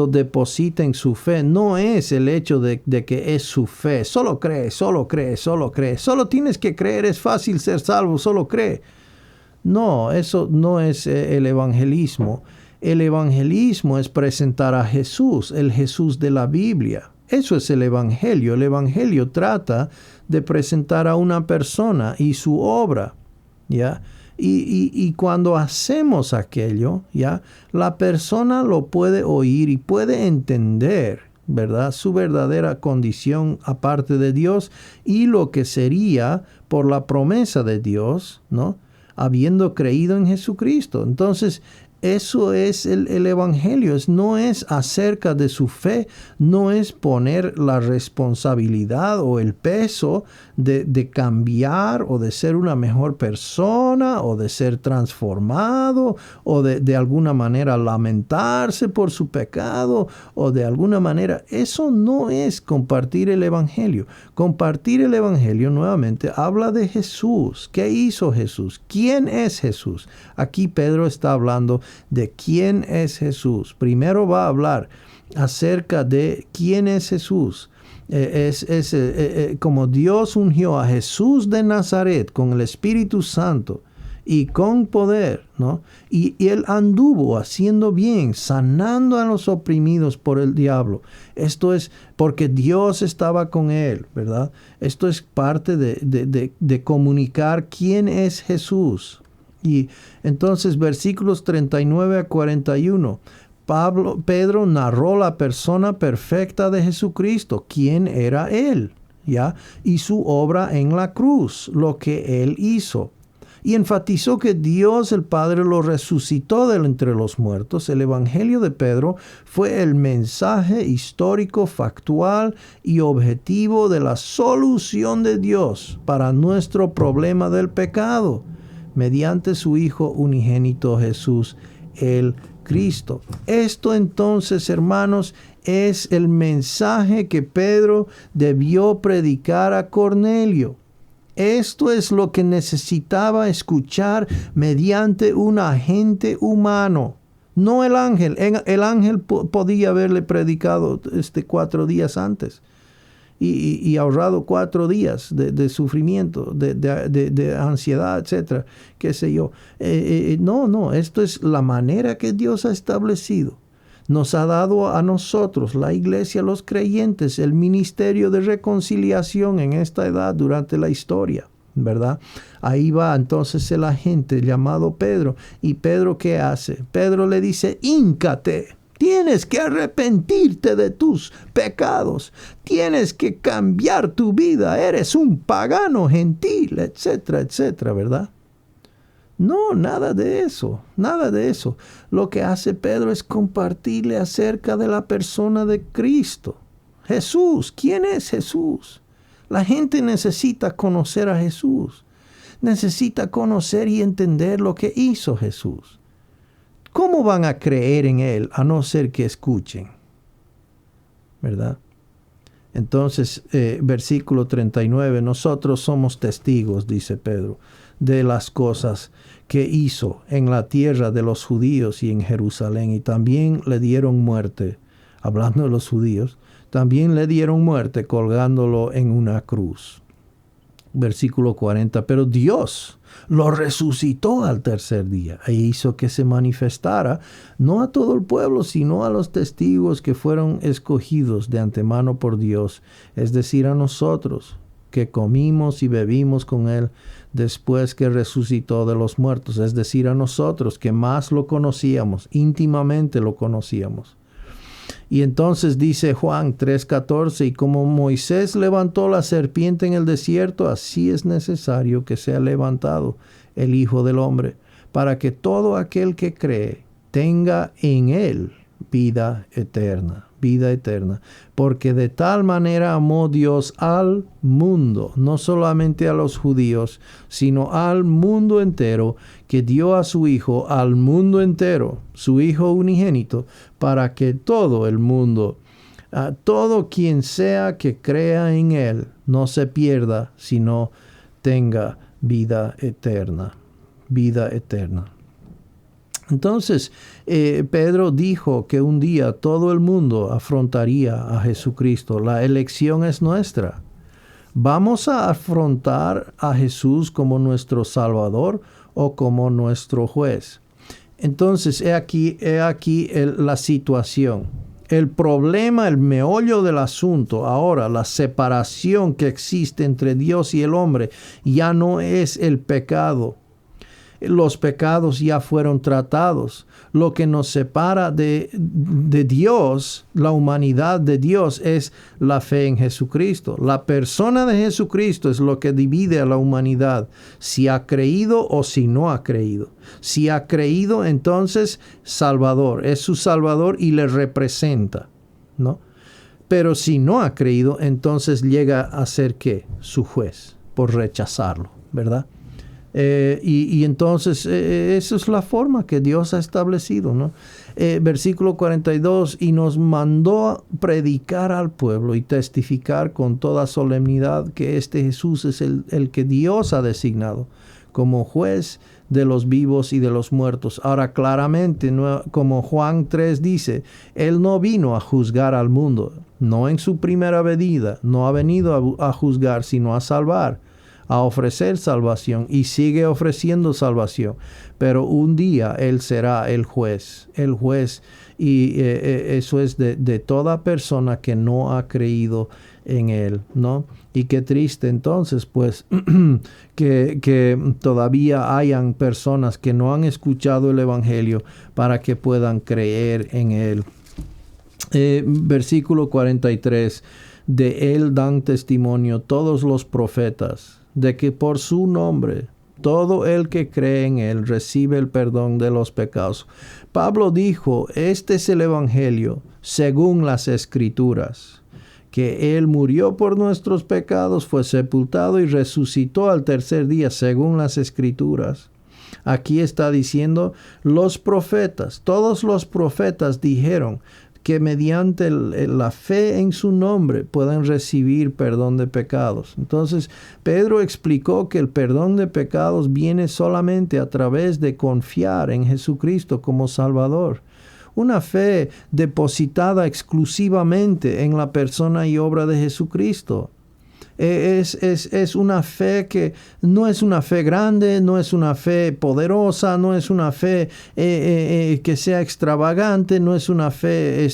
A: depositen su fe, no es el hecho de que es su fe. Solo cree, solo cree, solo cree. Solo tienes que creer, es fácil ser salvo, solo cree. No, eso no es el evangelismo. El evangelismo es presentar a Jesús, el Jesús de la Biblia. Eso es el evangelio. El evangelio trata de presentar a una persona y su obra, ¿ya? Y cuando hacemos aquello, ¿ya? La persona lo puede oír y puede entender, ¿verdad? Su verdadera condición aparte de Dios y lo que sería por la promesa de Dios, ¿no? Habiendo creído en Jesucristo. Entonces, eso es el evangelio, no es acerca de su fe, no es poner la responsabilidad o el peso de cambiar o de ser una mejor persona o de ser transformado o de alguna manera lamentarse por su pecado o de alguna manera. Eso no es compartir el evangelio. Compartir el evangelio nuevamente habla de Jesús. ¿Qué hizo Jesús? ¿Quién es Jesús? Aquí Pedro está hablando de quién es Jesús. Primero va a hablar acerca de quién es Jesús. Como Dios ungió a Jesús de Nazaret con el Espíritu Santo y con poder, ¿no? Y él anduvo haciendo bien, sanando a los oprimidos por el diablo. Esto es porque Dios estaba con él, ¿verdad? Esto es parte de comunicar quién es Jesús. Y entonces versículos 39 a 41, Pedro narró la persona perfecta de Jesucristo, quién era él, ¿ya? Y su obra en la cruz, lo que él hizo. Y enfatizó que Dios el Padre lo resucitó de entre los muertos. El Evangelio de Pedro fue el mensaje histórico, factual y objetivo de la solución de Dios para nuestro problema del pecado, mediante su Hijo unigénito Jesús, el Cristo. Esto entonces, hermanos, es el mensaje que Pedro debió predicar a Cornelio. Esto es lo que necesitaba escuchar mediante un agente humano, no el ángel. El ángel podía haberle predicado 4 días antes. Y ahorrado 4 días de sufrimiento, de ansiedad, etcétera, qué sé yo. No, esto es la manera que Dios ha establecido. Nos ha dado a nosotros, la iglesia, los creyentes, el ministerio de reconciliación en esta edad durante la historia, ¿verdad? Ahí va entonces el agente llamado Pedro. ¿Y Pedro qué hace? Pedro le dice, híncate. Tienes que arrepentirte de tus pecados. Tienes que cambiar tu vida. Eres un pagano gentil, etcétera, etcétera, ¿verdad? No, nada de eso, nada de eso. Lo que hace Pedro es compartirle acerca de la persona de Cristo. Jesús, ¿quién es Jesús? La gente necesita conocer a Jesús. Necesita conocer y entender lo que hizo Jesús. ¿Cómo van a creer en Él a no ser que escuchen? ¿Verdad? Entonces, versículo 39, nosotros somos testigos, dice Pedro, de las cosas que hizo en la tierra de los judíos y en Jerusalén. Y también le dieron muerte, hablando de los judíos, también le dieron muerte colgándolo en una cruz. Versículo 40, pero Dios lo resucitó al tercer día e hizo que se manifestara no a todo el pueblo, sino a los testigos que fueron escogidos de antemano por Dios, es decir, a nosotros, que comimos y bebimos con Él después que resucitó de los muertos, es decir, a nosotros que más lo conocíamos, íntimamente lo conocíamos. Y entonces dice Juan 3:14, y como Moisés levantó la serpiente en el desierto, así es necesario que sea levantado el Hijo del Hombre, para que todo aquel que cree tenga en él vida eterna. Porque de tal manera amó Dios al mundo, no solamente a los judíos, sino al mundo entero, que dio a su Hijo al mundo entero, su Hijo unigénito, para que todo el mundo, todo quien sea que crea en Él, no se pierda, sino tenga vida eterna. Vida eterna. Entonces, Pedro dijo que un día todo el mundo afrontaría a Jesucristo. La elección es nuestra. ¿Vamos a afrontar a Jesús como nuestro Salvador o como nuestro juez? Entonces, he aquí la situación. El problema, el meollo del asunto, ahora la separación que existe entre Dios y el hombre, ya no es el pecado. Los pecados ya fueron tratados. Lo que nos separa de Dios, la humanidad de Dios, es la fe en Jesucristo. La persona de Jesucristo es lo que divide a la humanidad, si ha creído o si no ha creído. Si ha creído, entonces Salvador, es su Salvador y le representa, ¿no? Pero si no ha creído, entonces llega a ser ¿qué? Su juez, por rechazarlo, ¿verdad? Y entonces esa es la forma que Dios ha establecido, ¿no? Versículo 42, y nos mandó predicar al pueblo y testificar con toda solemnidad que este Jesús es el que Dios ha designado como juez de los vivos y de los muertos. Ahora claramente, como Juan 3 dice, Él no vino a juzgar al mundo, no en su primera venida, no ha venido a juzgar, sino a salvar, a ofrecer salvación, y sigue ofreciendo salvación. Pero un día Él será el juez, y eso es de toda persona que no ha creído en Él, ¿no? Y qué triste entonces, pues, que todavía hayan personas que no han escuchado el Evangelio para que puedan creer en Él. Versículo 43, de Él dan testimonio todos los profetas, de que por su nombre todo el que cree en Él recibe el perdón de los pecados. Pablo dijo, este es el Evangelio según las Escrituras, que Él murió por nuestros pecados, fue sepultado y resucitó al tercer día según las Escrituras. Aquí está diciendo los profetas, todos los profetas dijeron que mediante la fe en su nombre puedan recibir perdón de pecados. Entonces, Pedro explicó que el perdón de pecados viene solamente a través de confiar en Jesucristo como Salvador. Una fe depositada exclusivamente en la persona y obra de Jesucristo. Es una fe que no es una fe grande, no es una fe poderosa, no es una fe que sea extravagante, no es una fe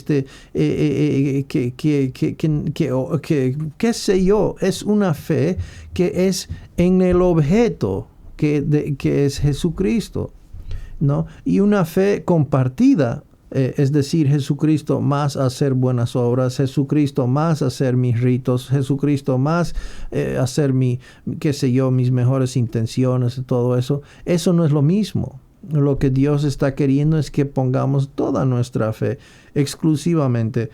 A: qué sé yo, es una fe que es en el objeto que es Jesucristo, ¿no? Y una fe compartida. Es decir, Jesucristo más hacer buenas obras, Jesucristo más hacer mis ritos, Jesucristo más hacer mis mejores intenciones y todo eso. Eso no es lo mismo. Lo que Dios está queriendo es que pongamos toda nuestra fe exclusivamente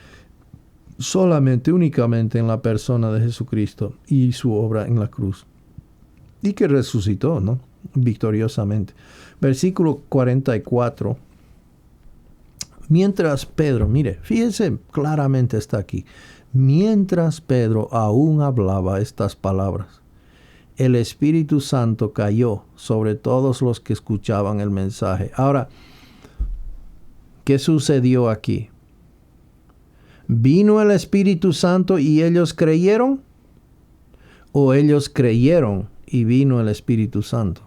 A: solamente, únicamente en la persona de Jesucristo y su obra en la cruz. Y que resucitó, ¿no? Victoriosamente. Versículo 44. Mientras Pedro, mire, fíjese, claramente está aquí. Mientras Pedro aún hablaba estas palabras, el Espíritu Santo cayó sobre todos los que escuchaban el mensaje. Ahora, ¿qué sucedió aquí? ¿Vino el Espíritu Santo y ellos creyeron? ¿O ellos creyeron y vino el Espíritu Santo?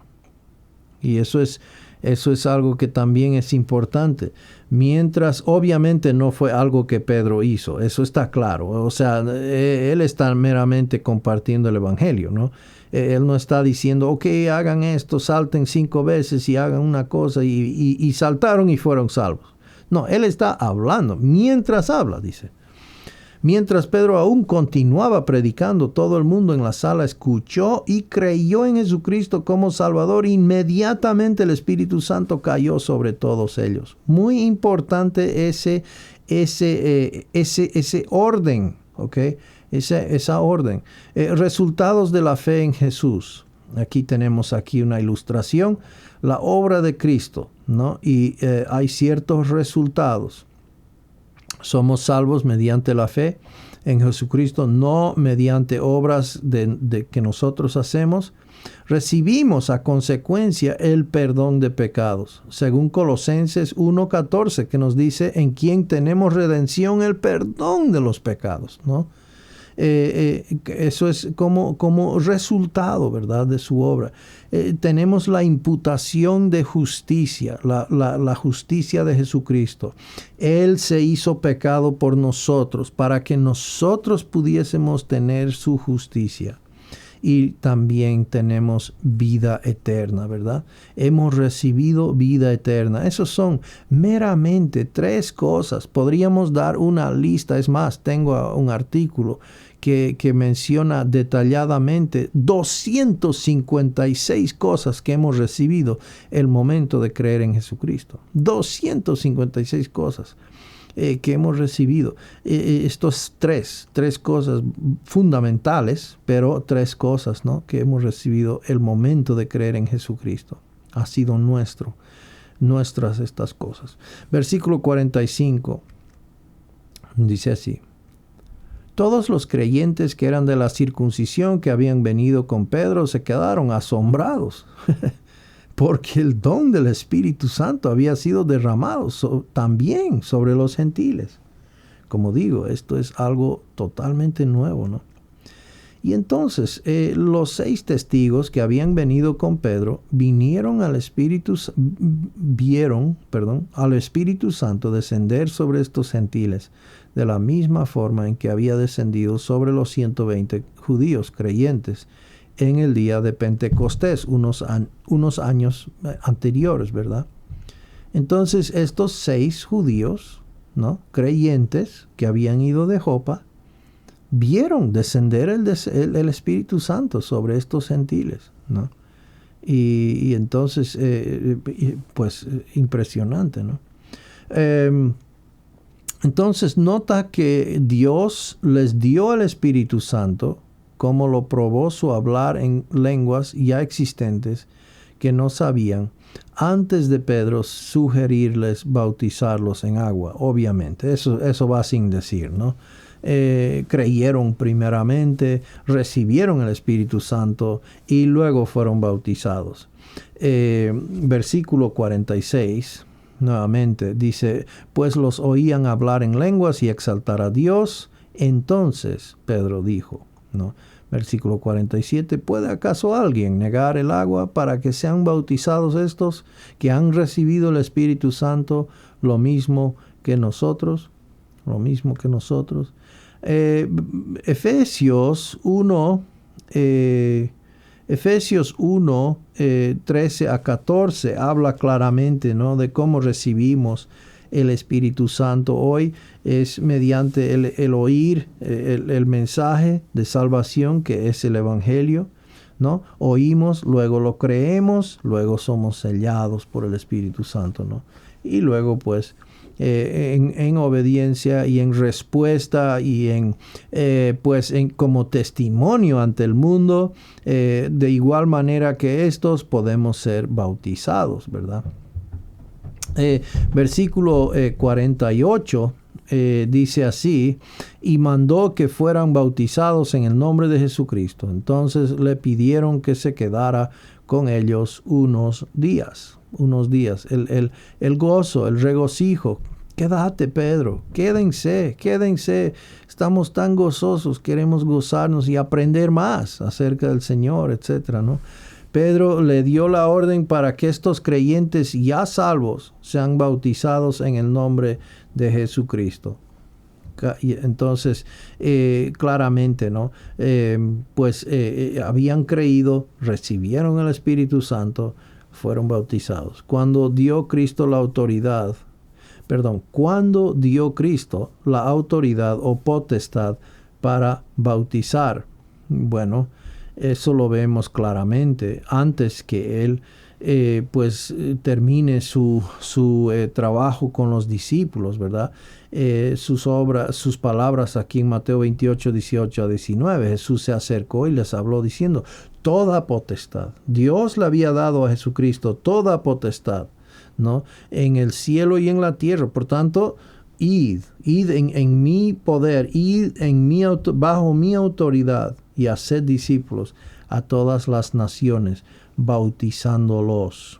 A: Y eso es algo que también es importante. Mientras, obviamente no fue algo que Pedro hizo, eso está claro. O sea, él está meramente compartiendo el Evangelio, ¿no? Él no está diciendo, ok, hagan esto, salten 5 veces y hagan una cosa y saltaron y fueron salvos. No, él está hablando, mientras habla, dice. Mientras Pedro aún continuaba predicando, todo el mundo en la sala escuchó y creyó en Jesucristo como Salvador. Inmediatamente el Espíritu Santo cayó sobre todos ellos. Muy importante ese orden, ¿ok? Esa orden. Resultados de la fe en Jesús. Aquí tenemos una ilustración. La obra de Cristo, ¿no? Y hay ciertos resultados. Somos salvos mediante la fe en Jesucristo, no mediante obras que nosotros hacemos. Recibimos a consecuencia el perdón de pecados, según Colosenses 1:14, que nos dice en quien tenemos redención, el perdón de los pecados, ¿no? Eso es como resultado, ¿verdad?, de su obra. Tenemos la imputación de justicia, la justicia de Jesucristo. Él se hizo pecado por nosotros para que nosotros pudiésemos tener su justicia. Y también tenemos vida eterna, ¿verdad? Hemos recibido vida eterna. Esos son meramente 3 cosas. Podríamos dar una lista. Es más, tengo un artículo que menciona detalladamente 256 cosas que hemos recibido el momento de creer en Jesucristo. 256 cosas que hemos recibido. Estos tres cosas fundamentales, pero 3 cosas, ¿no?, que hemos recibido el momento de creer en Jesucristo. Ha sido nuestras estas cosas. Versículo 45 dice así: todos los creyentes que eran de la circuncisión que habían venido con Pedro se quedaron asombrados porque el don del Espíritu Santo había sido derramado también sobre los gentiles. Como digo, esto es algo totalmente nuevo, ¿no? Y entonces los 6 testigos que habían venido con Pedro vieron al Espíritu Santo descender sobre estos gentiles de la misma forma en que había descendido sobre los 120 judíos creyentes en el día de Pentecostés, unos años anteriores, ¿verdad? Entonces estos 6 judíos, ¿no?, creyentes que habían ido de Jopa, vieron descender el Espíritu Santo sobre estos gentiles, ¿no? Y entonces, pues, impresionante, ¿no? Entonces, nota que Dios les dio el Espíritu Santo, como lo probó su hablar en lenguas ya existentes que no sabían, antes de Pedro sugerirles bautizarlos en agua. Obviamente, eso va sin decir, ¿no? Creyeron primeramente, recibieron el Espíritu Santo y luego fueron bautizados. Versículo 46, nuevamente, dice: pues los oían hablar en lenguas y exaltar a Dios. Entonces Pedro dijo, ¿no? Versículo 47, ¿puede acaso alguien negar el agua para que sean bautizados estos que han recibido el Espíritu Santo lo mismo que nosotros? Efesios 1, 13 a 14 habla claramente, ¿no?, de cómo recibimos el Espíritu Santo. Hoy es mediante el oír el mensaje de salvación, que es el Evangelio, ¿no? Oímos, luego lo creemos, luego somos sellados por el Espíritu Santo, ¿no? Y luego, pues, en obediencia y en respuesta y como testimonio ante el mundo, de igual manera que estos podemos ser bautizados, ¿verdad? Versículo 48 dice así: y mandó que fueran bautizados en el nombre de Jesucristo. Entonces le pidieron que se quedara con ellos unos días. El gozo, el regocijo. Quédate, Pedro, quédense. Estamos tan gozosos, queremos gozarnos y aprender más acerca del Señor, etcétera, ¿no? Pedro le dio la orden para que estos creyentes ya salvos sean bautizados en el nombre de Jesucristo. Entonces, claramente, ¿no? Habían creído, recibieron el Espíritu Santo, fueron bautizados. Cuando dio Cristo la autoridad o potestad para bautizar, bueno, eso lo vemos claramente antes que él termine su trabajo con los discípulos, ¿verdad? Sus palabras aquí en Mateo 28, 18 a 19. Jesús se acercó y les habló diciendo: toda potestad. Dios le había dado a Jesucristo toda potestad, ¿no? En el cielo y en la tierra. Por tanto, id en mi poder, bajo mi autoridad, y haced discípulos a todas las naciones, bautizándolos.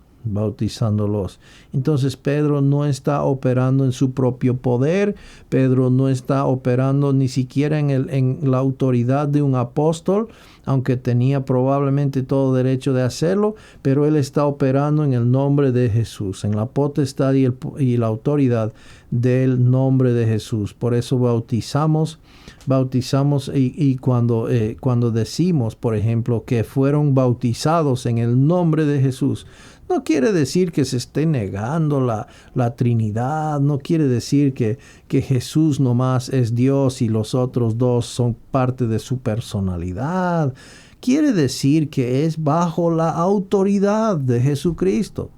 A: Entonces Pedro no está operando en su propio poder. Pedro no está operando ni siquiera en la autoridad de un apóstol, aunque tenía probablemente todo derecho de hacerlo, pero él está operando en el nombre de Jesús, en la potestad y la autoridad del nombre de Jesús. Por eso bautizamos y cuando decimos, por ejemplo, que fueron bautizados en el nombre de Jesús, no quiere decir que se esté negando la Trinidad, no quiere decir que Jesús nomás es Dios y los otros dos son parte de su personalidad. Quiere decir que es bajo la autoridad de Jesucristo.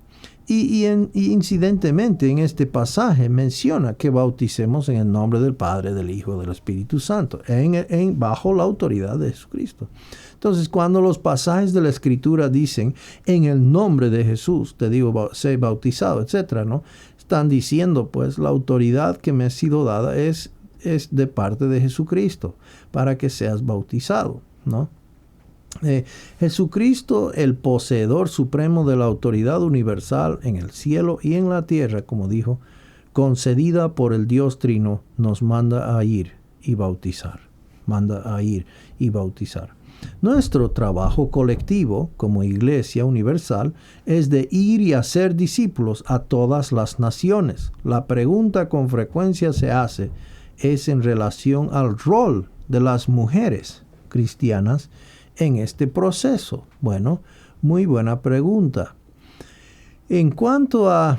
A: Y incidentemente en este pasaje menciona que bauticemos en el nombre del Padre, del Hijo y del Espíritu Santo, bajo la autoridad de Jesucristo. Entonces, cuando los pasajes de la Escritura dicen en el nombre de Jesús, te digo, sé bautizado, etcétera, ¿no? Están diciendo, pues, la autoridad que me ha sido dada es de parte de Jesucristo para que seas bautizado, ¿no? Jesucristo, el poseedor supremo de la autoridad universal en el cielo y en la tierra, como dijo, concedida por el Dios Trino, nos manda a ir y bautizar. Nuestro trabajo colectivo como Iglesia Universal es de ir y hacer discípulos a todas las naciones. La pregunta con frecuencia se hace es en relación al rol de las mujeres cristianas en este proceso. Bueno, muy buena pregunta. En cuanto a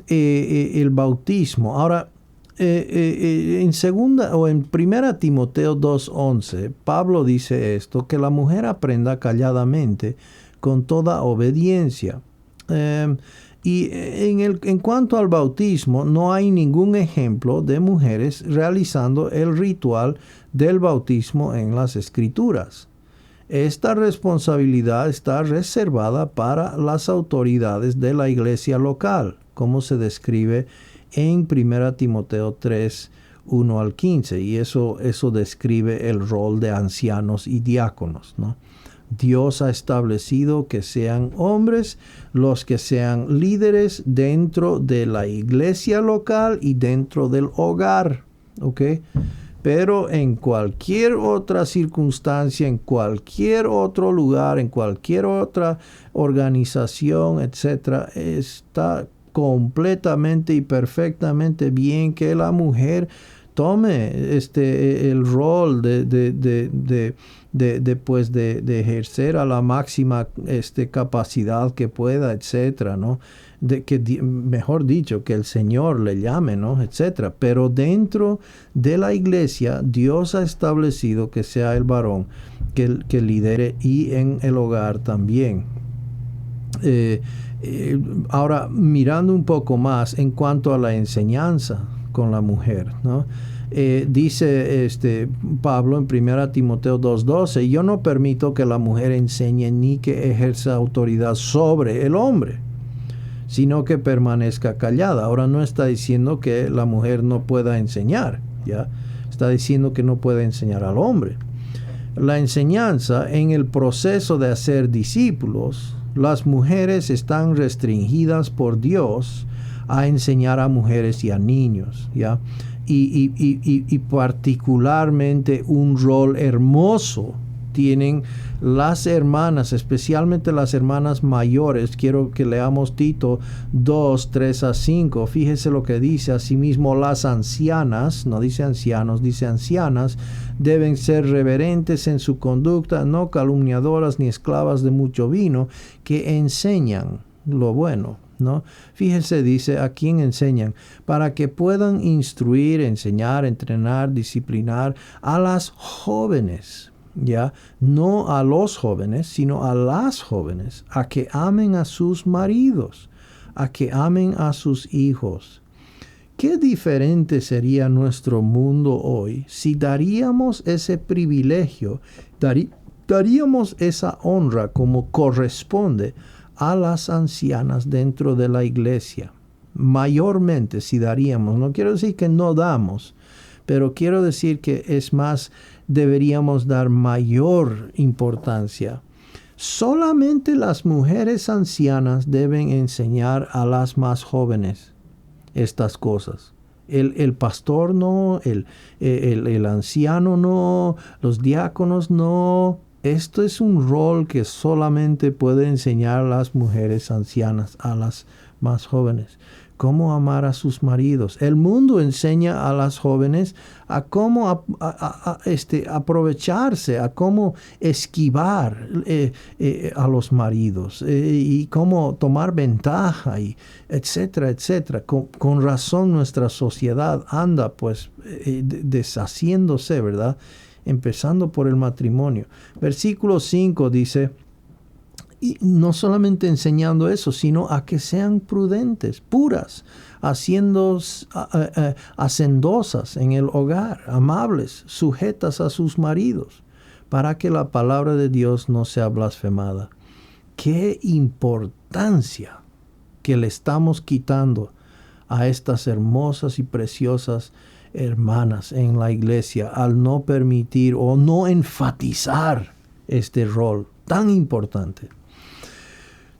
A: el bautismo, ahora en primera Timoteo 2:11, Pablo dice esto, que la mujer aprenda calladamente con toda obediencia. Y en cuanto al bautismo, no hay ningún ejemplo de mujeres realizando el ritual del bautismo en las Escrituras. Esta responsabilidad está reservada para las autoridades de la iglesia local, como se describe en 1 Timoteo 3, 1 al 15, y eso describe el rol de ancianos y diáconos, ¿no? Dios ha establecido que sean hombres los que sean líderes dentro de la iglesia local y dentro del hogar, ¿ok? Pero en cualquier otra circunstancia, en cualquier otro lugar, en cualquier otra organización, etc., está completamente y perfectamente bien que la mujer tome el rol de ejercer a la máxima capacidad que pueda, etcétera, ¿no? Mejor dicho, que el Señor le llame, ¿no? Etcétera. Pero dentro de la iglesia, Dios ha establecido que sea el varón que lidere, y en el hogar también. Eh, Ahora, mirando un poco más en cuanto a la enseñanza con la mujer, ¿no? Dice Pablo en 1 Timoteo 2:12, yo no permito que la mujer enseñe ni que ejerza autoridad sobre el hombre, sino que permanezca callada. Ahora no está diciendo que la mujer no pueda enseñar, ¿ya? Está diciendo que no puede enseñar al hombre. La enseñanza en el proceso de hacer discípulos, las mujeres están restringidas por Dios a enseñar a mujeres y a niños, ¿ya? Y particularmente un rol hermoso tienen las hermanas, especialmente las hermanas mayores. Quiero que leamos Tito 2:3-5. Fíjese lo que dice. Asimismo, las ancianas, no dice ancianos, dice ancianas, deben ser reverentes en su conducta, no calumniadoras ni esclavas de mucho vino, que enseñan lo bueno, ¿no? Fíjese, dice, ¿a quién enseñan? Para que puedan instruir, enseñar, entrenar, disciplinar a las jóvenes, ¿ya? No a los jóvenes, sino a las jóvenes, a que amen a sus maridos, a que amen a sus hijos. Qué diferente sería nuestro mundo hoy si daríamos ese privilegio, daríamos esa honra como corresponde a las ancianas dentro de la iglesia. Mayormente si daríamos, no quiero decir que no damos, pero quiero decir que es más, deberíamos dar mayor importancia. Solamente las mujeres ancianas deben enseñar a las más jóvenes estas cosas. El pastor no, el anciano no, los diáconos no. Esto es un rol que solamente puede enseñar a las mujeres ancianas, a las más jóvenes. Cómo amar a sus maridos. El mundo enseña a las jóvenes a cómo aprovecharse, a cómo esquivar a los maridos y cómo tomar ventaja, y etcétera, etcétera. Con razón nuestra sociedad anda pues deshaciéndose, ¿verdad? Empezando por el matrimonio. Versículo 5 dice, y no solamente enseñando eso, sino a que sean prudentes, puras, hacendosas en el hogar, amables, sujetas a sus maridos, para que la palabra de Dios no sea blasfemada. Qué importancia que le estamos quitando a estas hermosas y preciosas hermanas en la iglesia al no permitir o no enfatizar este rol tan importante.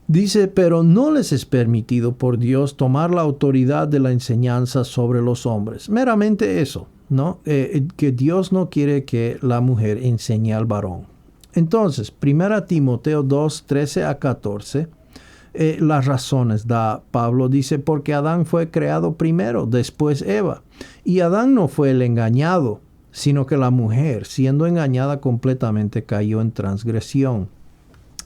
A: Dice, pero no les es permitido por Dios tomar la autoridad de la enseñanza sobre los hombres. Meramente eso, ¿no? Que Dios no quiere que la mujer enseñe al varón. Entonces, 1 Timoteo 2:13-14, las razones da Pablo. Dice, porque Adán fue creado primero, después Eva. Y Adán no fue el engañado, sino que la mujer, siendo engañada completamente, cayó en transgresión.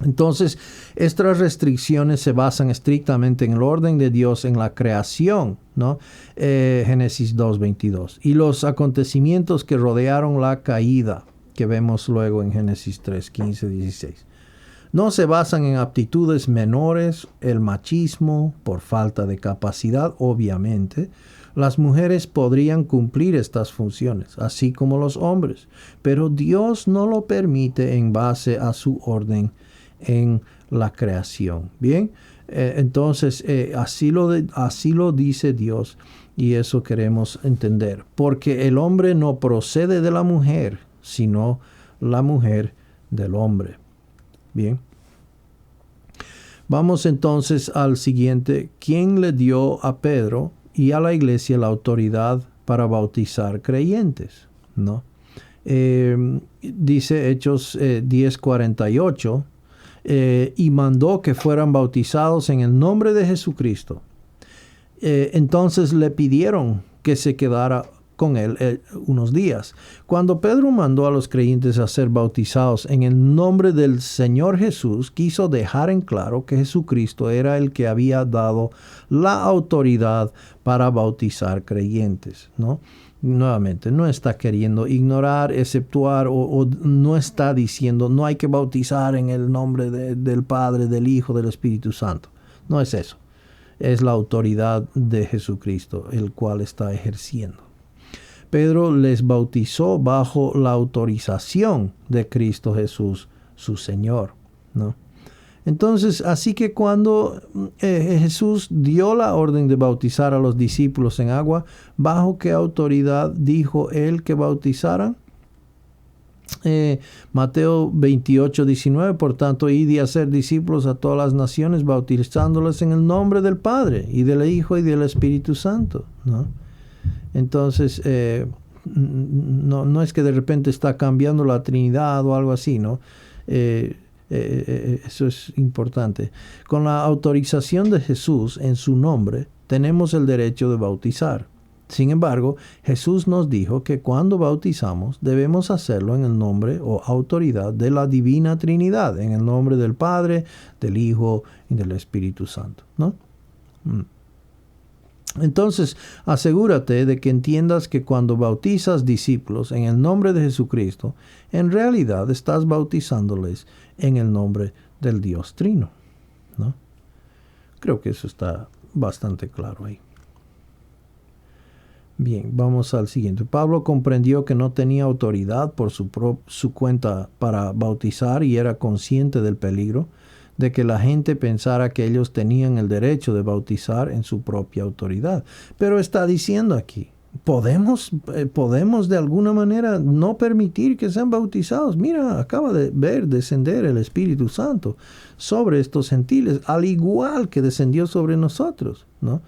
A: Entonces, estas restricciones se basan estrictamente en el orden de Dios en la creación, ¿no? Génesis 2:22. Y los acontecimientos que rodearon la caída, que vemos luego en Génesis 3:15-16. No se basan en aptitudes menores, el machismo, por falta de capacidad, obviamente. Las mujeres podrían cumplir estas funciones, así como los hombres, pero Dios no lo permite en base a su orden en la creación. Bien, entonces así lo dice Dios, y eso queremos entender, porque el hombre no procede de la mujer, sino la mujer del hombre. Bien, vamos entonces al siguiente. ¿Quién le dio a Pedro y a la iglesia la autoridad para bautizar creyentes? ¿No? Dice Hechos 10:48, y mandó que fueran bautizados en el nombre de Jesucristo. Entonces le pidieron que se quedara con él unos días. Cuando Pedro mandó a los creyentes a ser bautizados en el nombre del Señor Jesús, quiso dejar en claro que Jesucristo era el que había dado la autoridad para bautizar creyentes, ¿no? Nuevamente, no está queriendo ignorar, exceptuar o no está diciendo no hay que bautizar en el nombre del Padre, del Hijo, del Espíritu Santo. No es eso. Es la autoridad de Jesucristo, el cual está ejerciendo. Pedro les bautizó bajo la autorización de Cristo Jesús, su Señor, ¿no? Entonces, así que cuando Jesús dio la orden de bautizar a los discípulos en agua, ¿bajo qué autoridad dijo él que bautizaran? Mateo 28, 19, por tanto, id y hacer discípulos a todas las naciones, bautizándolos en el nombre del Padre, y del Hijo, y del Espíritu Santo, ¿no? Entonces, no es que de repente está cambiando la Trinidad o algo así, ¿no? Eso es importante. Con la autorización de Jesús en su nombre, tenemos el derecho de bautizar. Sin embargo, Jesús nos dijo que cuando bautizamos debemos hacerlo en el nombre o autoridad de la Divina Trinidad, en el nombre del Padre, del Hijo y del Espíritu Santo, ¿no? Entonces, asegúrate de que entiendas que cuando bautizas discípulos en el nombre de Jesucristo, en realidad estás bautizándoles en el nombre del Dios Trino, ¿no? Creo que eso está bastante claro ahí. Bien, vamos al siguiente. Pablo comprendió que no tenía autoridad por su cuenta para bautizar y era consciente del peligro de que la gente pensara que ellos tenían el derecho de bautizar en su propia autoridad. Pero está diciendo aquí, podemos de alguna manera no permitir que sean bautizados. Mira, acaba de ver descender el Espíritu Santo sobre estos gentiles, al igual que descendió sobre nosotros, ¿no?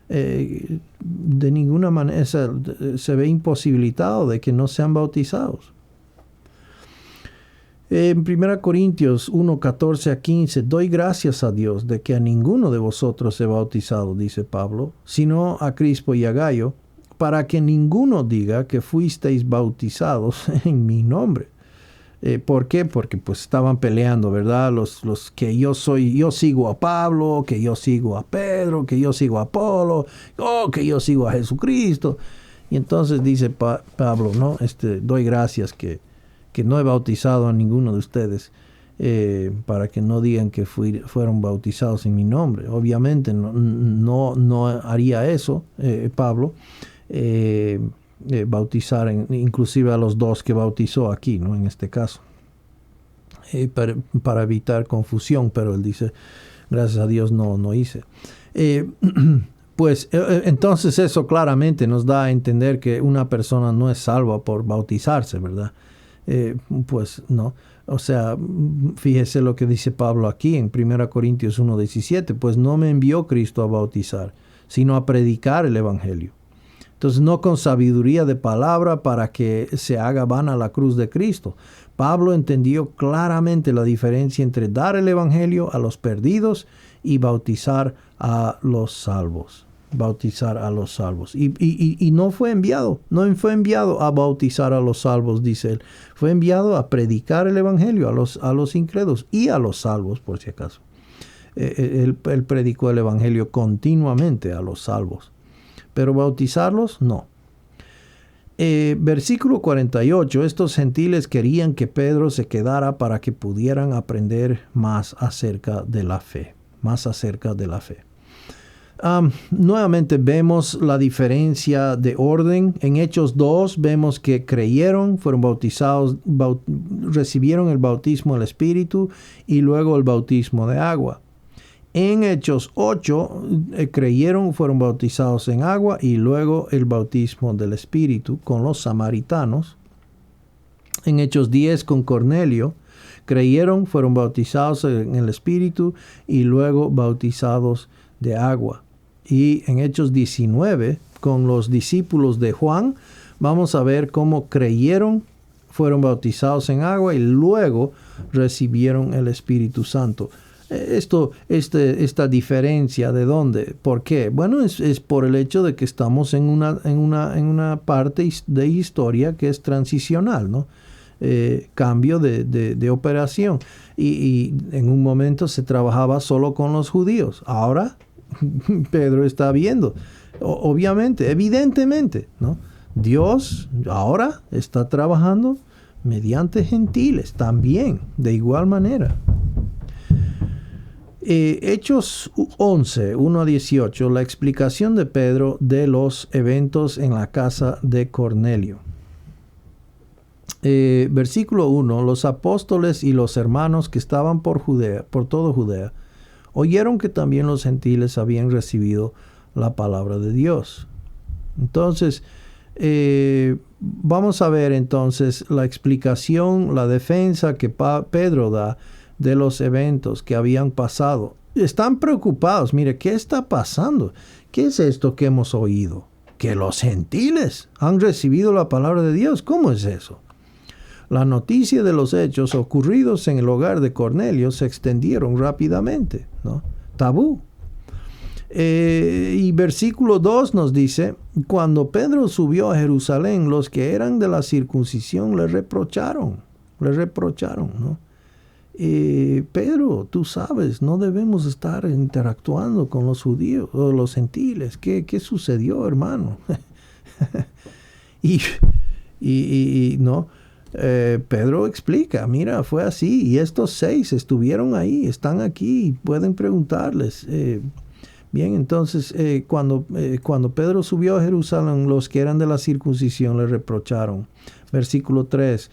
A: De ninguna manera se ve imposibilitado de que no sean bautizados. En 1 Corintios 1, 14 a 15, doy gracias a Dios de que a ninguno de vosotros he bautizado, dice Pablo, sino a Crispo y a Gayo, para que ninguno diga que fuisteis bautizados en mi nombre. ¿Por qué? Porque pues estaban peleando, ¿verdad? Los que yo sigo a Pablo, que yo sigo a Pedro, que yo sigo a Apolo, que yo sigo a Jesucristo. Y entonces dice Pablo, ¿no? Doy gracias que no he bautizado a ninguno de ustedes, para que no digan que fueron bautizados en mi nombre. Obviamente no haría eso, Pablo, bautizar inclusive a los dos que bautizó aquí, ¿no? En este caso, para evitar confusión, pero él dice, gracias a Dios no hice. Pues entonces eso claramente nos da a entender que una persona no es salva por bautizarse, ¿verdad? Pues no. O sea, fíjese lo que dice Pablo aquí en 1 Corintios 1:17, pues no me envió Cristo a bautizar, sino a predicar el Evangelio. Entonces, no con sabiduría de palabra para que se haga vana la cruz de Cristo. Pablo entendió claramente la diferencia entre dar el Evangelio a los perdidos y bautizar a los salvos. Bautizar a los salvos. Y no fue enviado a bautizar a los salvos, dice él. Fue enviado a predicar el Evangelio a los incrédulos y a los salvos, por si acaso. Él predicó el Evangelio continuamente a los salvos. Pero bautizarlos, no. Versículo 48, estos gentiles querían que Pedro se quedara para que pudieran aprender más acerca de la fe. Nuevamente vemos la diferencia de orden. En Hechos 2 vemos que creyeron, fueron bautizados, recibieron el bautismo del Espíritu y luego el bautismo de agua. En Hechos 8 creyeron, fueron bautizados en agua y luego el bautismo del Espíritu con los samaritanos. En Hechos 10 con Cornelio creyeron, fueron bautizados en el Espíritu y luego bautizados de agua. Y en Hechos 19 con los discípulos de Juan vamos a ver cómo creyeron, fueron bautizados en agua y luego recibieron el Espíritu Santo. Esta diferencia, ¿de dónde? ¿Por qué? Bueno, es por el hecho de que estamos en una parte de historia que es transicional, ¿no? Cambio de operación. Y en un momento se trabajaba solo con los judíos. Ahora Pedro está viendo, obviamente, evidentemente, ¿no? Dios ahora está trabajando mediante gentiles también, de igual manera. Hechos 11, 1 a 18, la explicación de Pedro de los eventos en la casa de Cornelio. Versículo 1, los apóstoles y los hermanos que estaban por todo Judea, oyeron que también los gentiles habían recibido la palabra de Dios. Entonces, vamos a ver entonces la explicación, la defensa que Pedro da de los eventos que habían pasado. Están preocupados. Mire, ¿qué está pasando? ¿Qué es esto que hemos oído? Que los gentiles han recibido la palabra de Dios. ¿Cómo es eso? La noticia de los hechos ocurridos en el hogar de Cornelio se extendieron rápidamente, ¿no? Tabú. Y versículo 2 nos dice, cuando Pedro subió a Jerusalén, los que eran de la circuncisión le reprocharon, ¿no? Pedro, tú sabes, no debemos estar interactuando con los judíos o los gentiles. ¿Qué sucedió, hermano? y no, Pedro explica, mira, fue así, y estos 6 estuvieron ahí, están aquí, pueden preguntarles. Bien, entonces, cuando Pedro subió a Jerusalén, los que eran de la circuncisión le reprocharon. Versículo 3,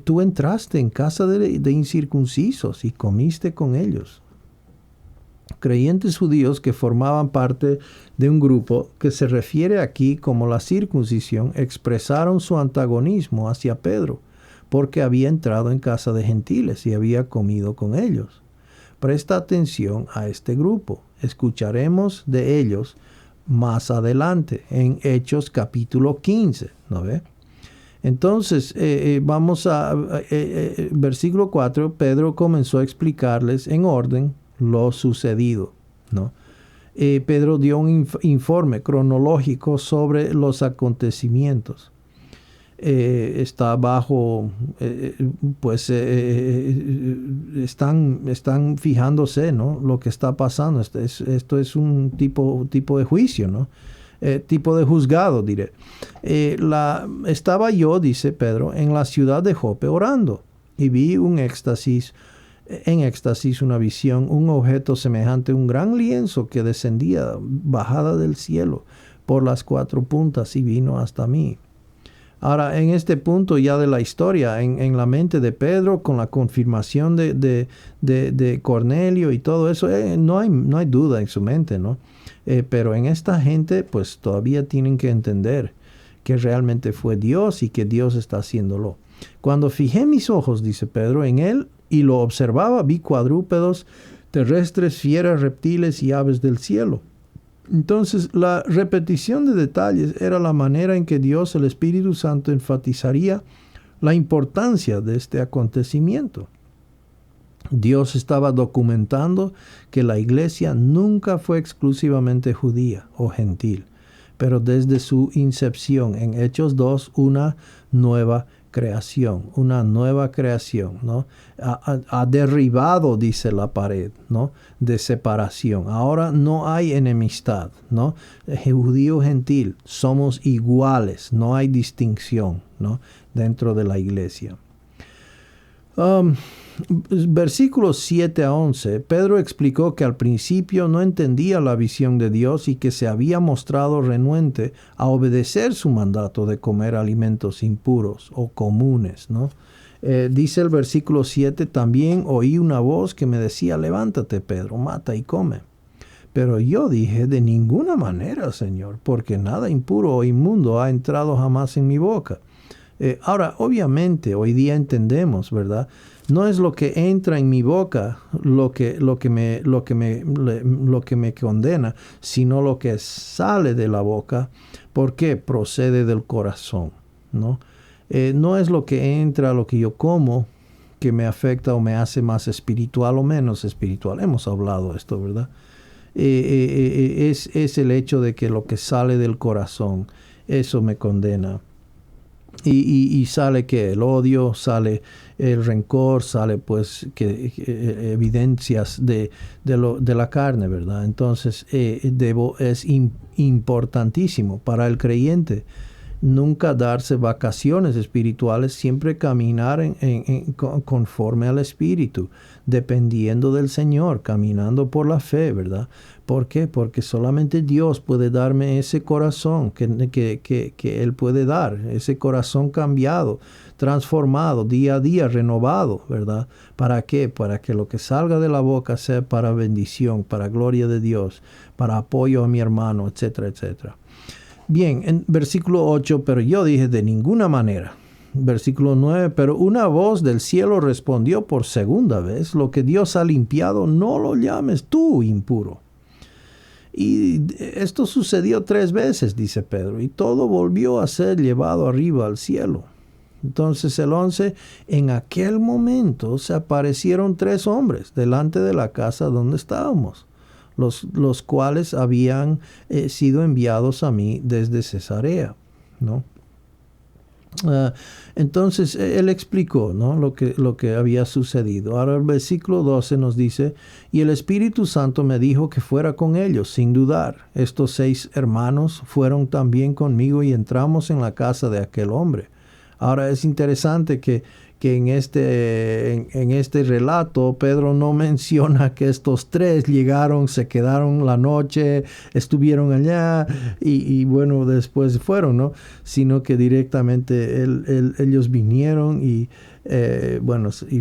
A: tú entraste en casa de incircuncisos y comiste con ellos. Creyentes judíos que formaban parte de un grupo que se refiere aquí como la circuncisión expresaron su antagonismo hacia Pedro porque había entrado en casa de gentiles y había comido con ellos. Presta atención a este grupo. Escucharemos de ellos más adelante en Hechos capítulo 15, ¿no ve? Entonces, vamos a versículo 4, Pedro comenzó a explicarles en orden lo sucedido, ¿no? Pedro dio un informe cronológico sobre los acontecimientos. Está bajo, están fijándose, ¿no? Lo que está pasando. Esto es un tipo de juicio, ¿no? Tipo de juzgado, diré. Estaba yo, dice Pedro, en la ciudad de Jope orando y vi en éxtasis una visión, un objeto semejante a un gran lienzo que descendía bajada del cielo por las 4 puntas y vino hasta mí. Ahora, en este punto ya de la historia, en la mente de Pedro, con la confirmación de Cornelio y todo eso, no hay duda en su mente, ¿no? Pero en esta gente, pues todavía tienen que entender que realmente fue Dios y que Dios está haciéndolo. Cuando fijé mis ojos, dice Pedro, en él y lo observaba, vi cuadrúpedos, terrestres, fieras, reptiles y aves del cielo. Entonces, la repetición de detalles era la manera en que Dios, el Espíritu Santo, enfatizaría la importancia de este acontecimiento. Dios estaba documentando que la iglesia nunca fue exclusivamente judía o gentil, pero desde su incepción en Hechos 2, una nueva creación, ¿no? Ha derribado, dice la pared, ¿no? De separación. Ahora no hay enemistad, ¿no? Judío gentil, somos iguales, no hay distinción, ¿no? Dentro de la iglesia. Versículos 7 a 11, Pedro explicó que al principio no entendía la visión de Dios y que se había mostrado renuente a obedecer su mandato de comer alimentos impuros o comunes, ¿no? Dice el versículo 7, también oí una voz que me decía, levántate, Pedro, mata y come. Pero yo dije, de ninguna manera, Señor, porque nada impuro o inmundo ha entrado jamás en mi boca. Ahora, obviamente, hoy día entendemos, ¿verdad? No es lo que entra en mi boca lo que me condena, sino lo que sale de la boca, porque procede del corazón, ¿no? No es lo que entra, lo que yo como, que me afecta o me hace más espiritual o menos espiritual. Hemos hablado de esto, ¿verdad? Es el hecho de que lo que sale del corazón, eso me condena. Y sale que el odio, sale el rencor, sale pues evidencias de la carne, ¿verdad? Entonces es importantísimo para el creyente Nunca darse vacaciones espirituales, siempre caminar conforme al Espíritu, dependiendo del Señor, caminando por la fe, ¿verdad? ¿Por qué? Porque solamente Dios puede darme ese corazón que Él puede dar, ese corazón cambiado, transformado, día a día, renovado, ¿verdad? ¿Para qué? Para que lo que salga de la boca sea para bendición, para gloria de Dios, para apoyo a mi hermano, etcétera, etcétera. Bien, en versículo 8, pero yo dije de ninguna manera. Versículo 9, pero una voz del cielo respondió por segunda vez, lo que Dios ha limpiado, no lo llames tú impuro. Y esto sucedió 3 veces, dice Pedro, y todo volvió a ser llevado arriba al cielo. Entonces el 11, en aquel momento se aparecieron 3 hombres delante de la casa donde estábamos, los cuales habían sido enviados a mí desde Cesarea, ¿no? Entonces él explicó, ¿no?, lo que había sucedido. Ahora el versículo 12 nos dice, y el Espíritu Santo me dijo que fuera con ellos, sin dudar. Estos 6 hermanos fueron también conmigo y entramos en la casa de aquel hombre. Ahora es interesante que en este relato Pedro no menciona que estos 3 llegaron, se quedaron la noche, estuvieron allá y bueno, después fueron, ¿no? Sino que directamente ellos vinieron y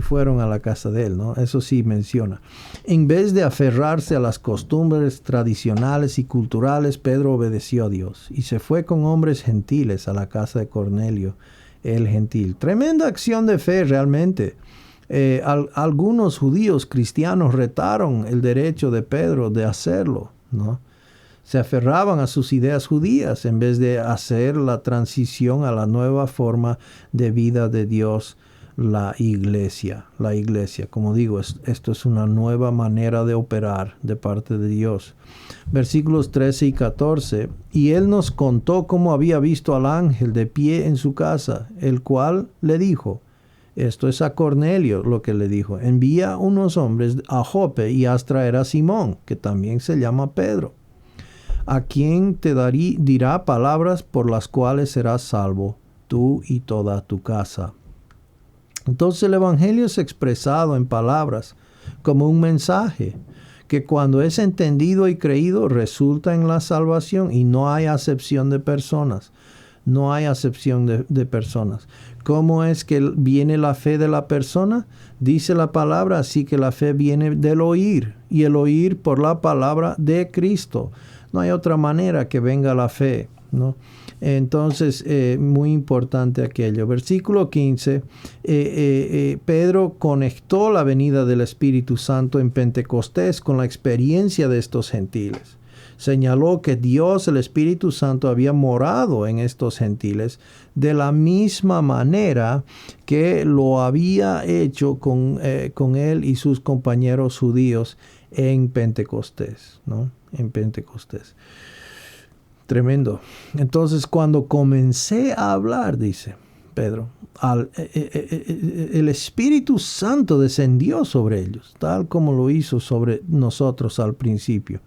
A: fueron a la casa de él, ¿no? Eso sí menciona. En vez de aferrarse a las costumbres tradicionales y culturales, Pedro obedeció a Dios y se fue con hombres gentiles a la casa de Cornelio el gentil. Tremenda acción de fe realmente. Algunos judíos cristianos retaron el derecho de Pedro de hacerlo, ¿no? Se aferraban a sus ideas judías en vez de hacer la transición a la nueva forma de vida de Dios, la iglesia. La iglesia, como digo, esto es una nueva manera de operar de parte de Dios. Versículos 13 y 14. Y él nos contó cómo había visto al ángel de pie en su casa, el cual le dijo, esto es a Cornelio lo que le dijo, envía unos hombres a Jope y haz traer a Simón, que también se llama Pedro, a quien te dirá palabras por las cuales serás salvo, tú y toda tu casa. Entonces el Evangelio es expresado en palabras como un mensaje que cuando es entendido y creído resulta en la salvación y no hay acepción de personas. No hay acepción de personas. ¿Cómo es que viene la fe de la persona? Dice la palabra, así que la fe viene del oír y el oír por la palabra de Cristo. No hay otra manera que venga la fe, ¿no? Entonces, muy importante aquello. Versículo 15, Pedro conectó la venida del Espíritu Santo en Pentecostés con la experiencia de estos gentiles. Señaló que Dios, el Espíritu Santo, había morado en estos gentiles de la misma manera que lo había hecho con él y sus compañeros judíos en Pentecostés, ¿no? En Pentecostés. Tremendo. Entonces, cuando comencé a hablar, dice Pedro, el Espíritu Santo descendió sobre ellos, tal como lo hizo sobre nosotros al principio.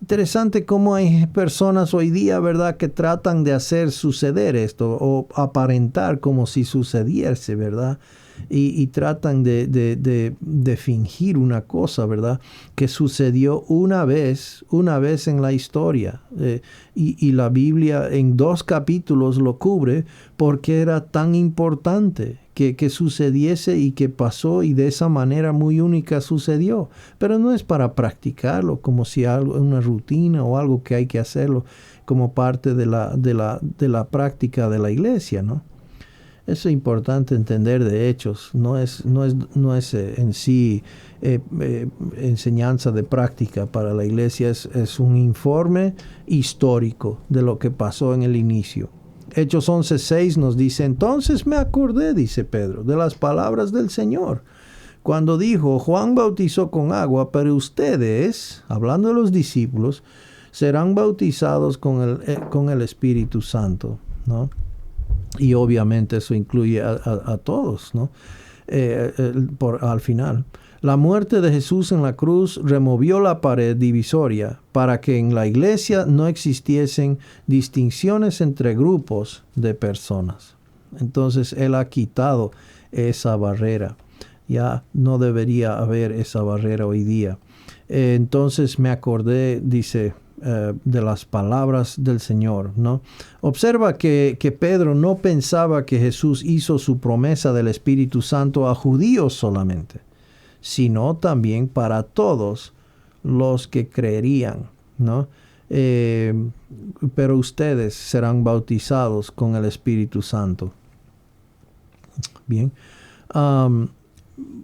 A: Interesante cómo hay personas hoy día, ¿verdad?, que tratan de hacer suceder esto o aparentar como si sucediese, ¿verdad? Y tratan de fingir una cosa, ¿verdad?, que sucedió una vez en la historia. Y la Biblia en 2 capítulos lo cubre porque era tan importante que sucediese y que pasó y de esa manera muy única sucedió. Pero no es para practicarlo como si algo, una rutina o algo que hay que hacerlo como parte de la práctica de la iglesia, ¿no? Eso es importante entender de hechos, no es en sí enseñanza de práctica para la iglesia, es un informe histórico de lo que pasó en el inicio. Hechos 11:6 nos dice, entonces me acordé, dice Pedro, de las palabras del Señor, cuando dijo, Juan bautizó con agua, pero ustedes, hablando de los discípulos, serán bautizados con el Espíritu Santo, ¿no? Y obviamente eso incluye a todos, ¿no? Al final. La muerte de Jesús en la cruz removió la pared divisoria para que en la iglesia no existiesen distinciones entre grupos de personas. Entonces Él ha quitado esa barrera. Ya no debería haber esa barrera hoy día. Entonces me acordé, dice, de las palabras del Señor, ¿no? Observa que Pedro no pensaba que Jesús hizo su promesa del Espíritu Santo a judíos solamente, sino también para todos los que creerían, ¿no? Pero ustedes serán bautizados con el Espíritu Santo. Bien.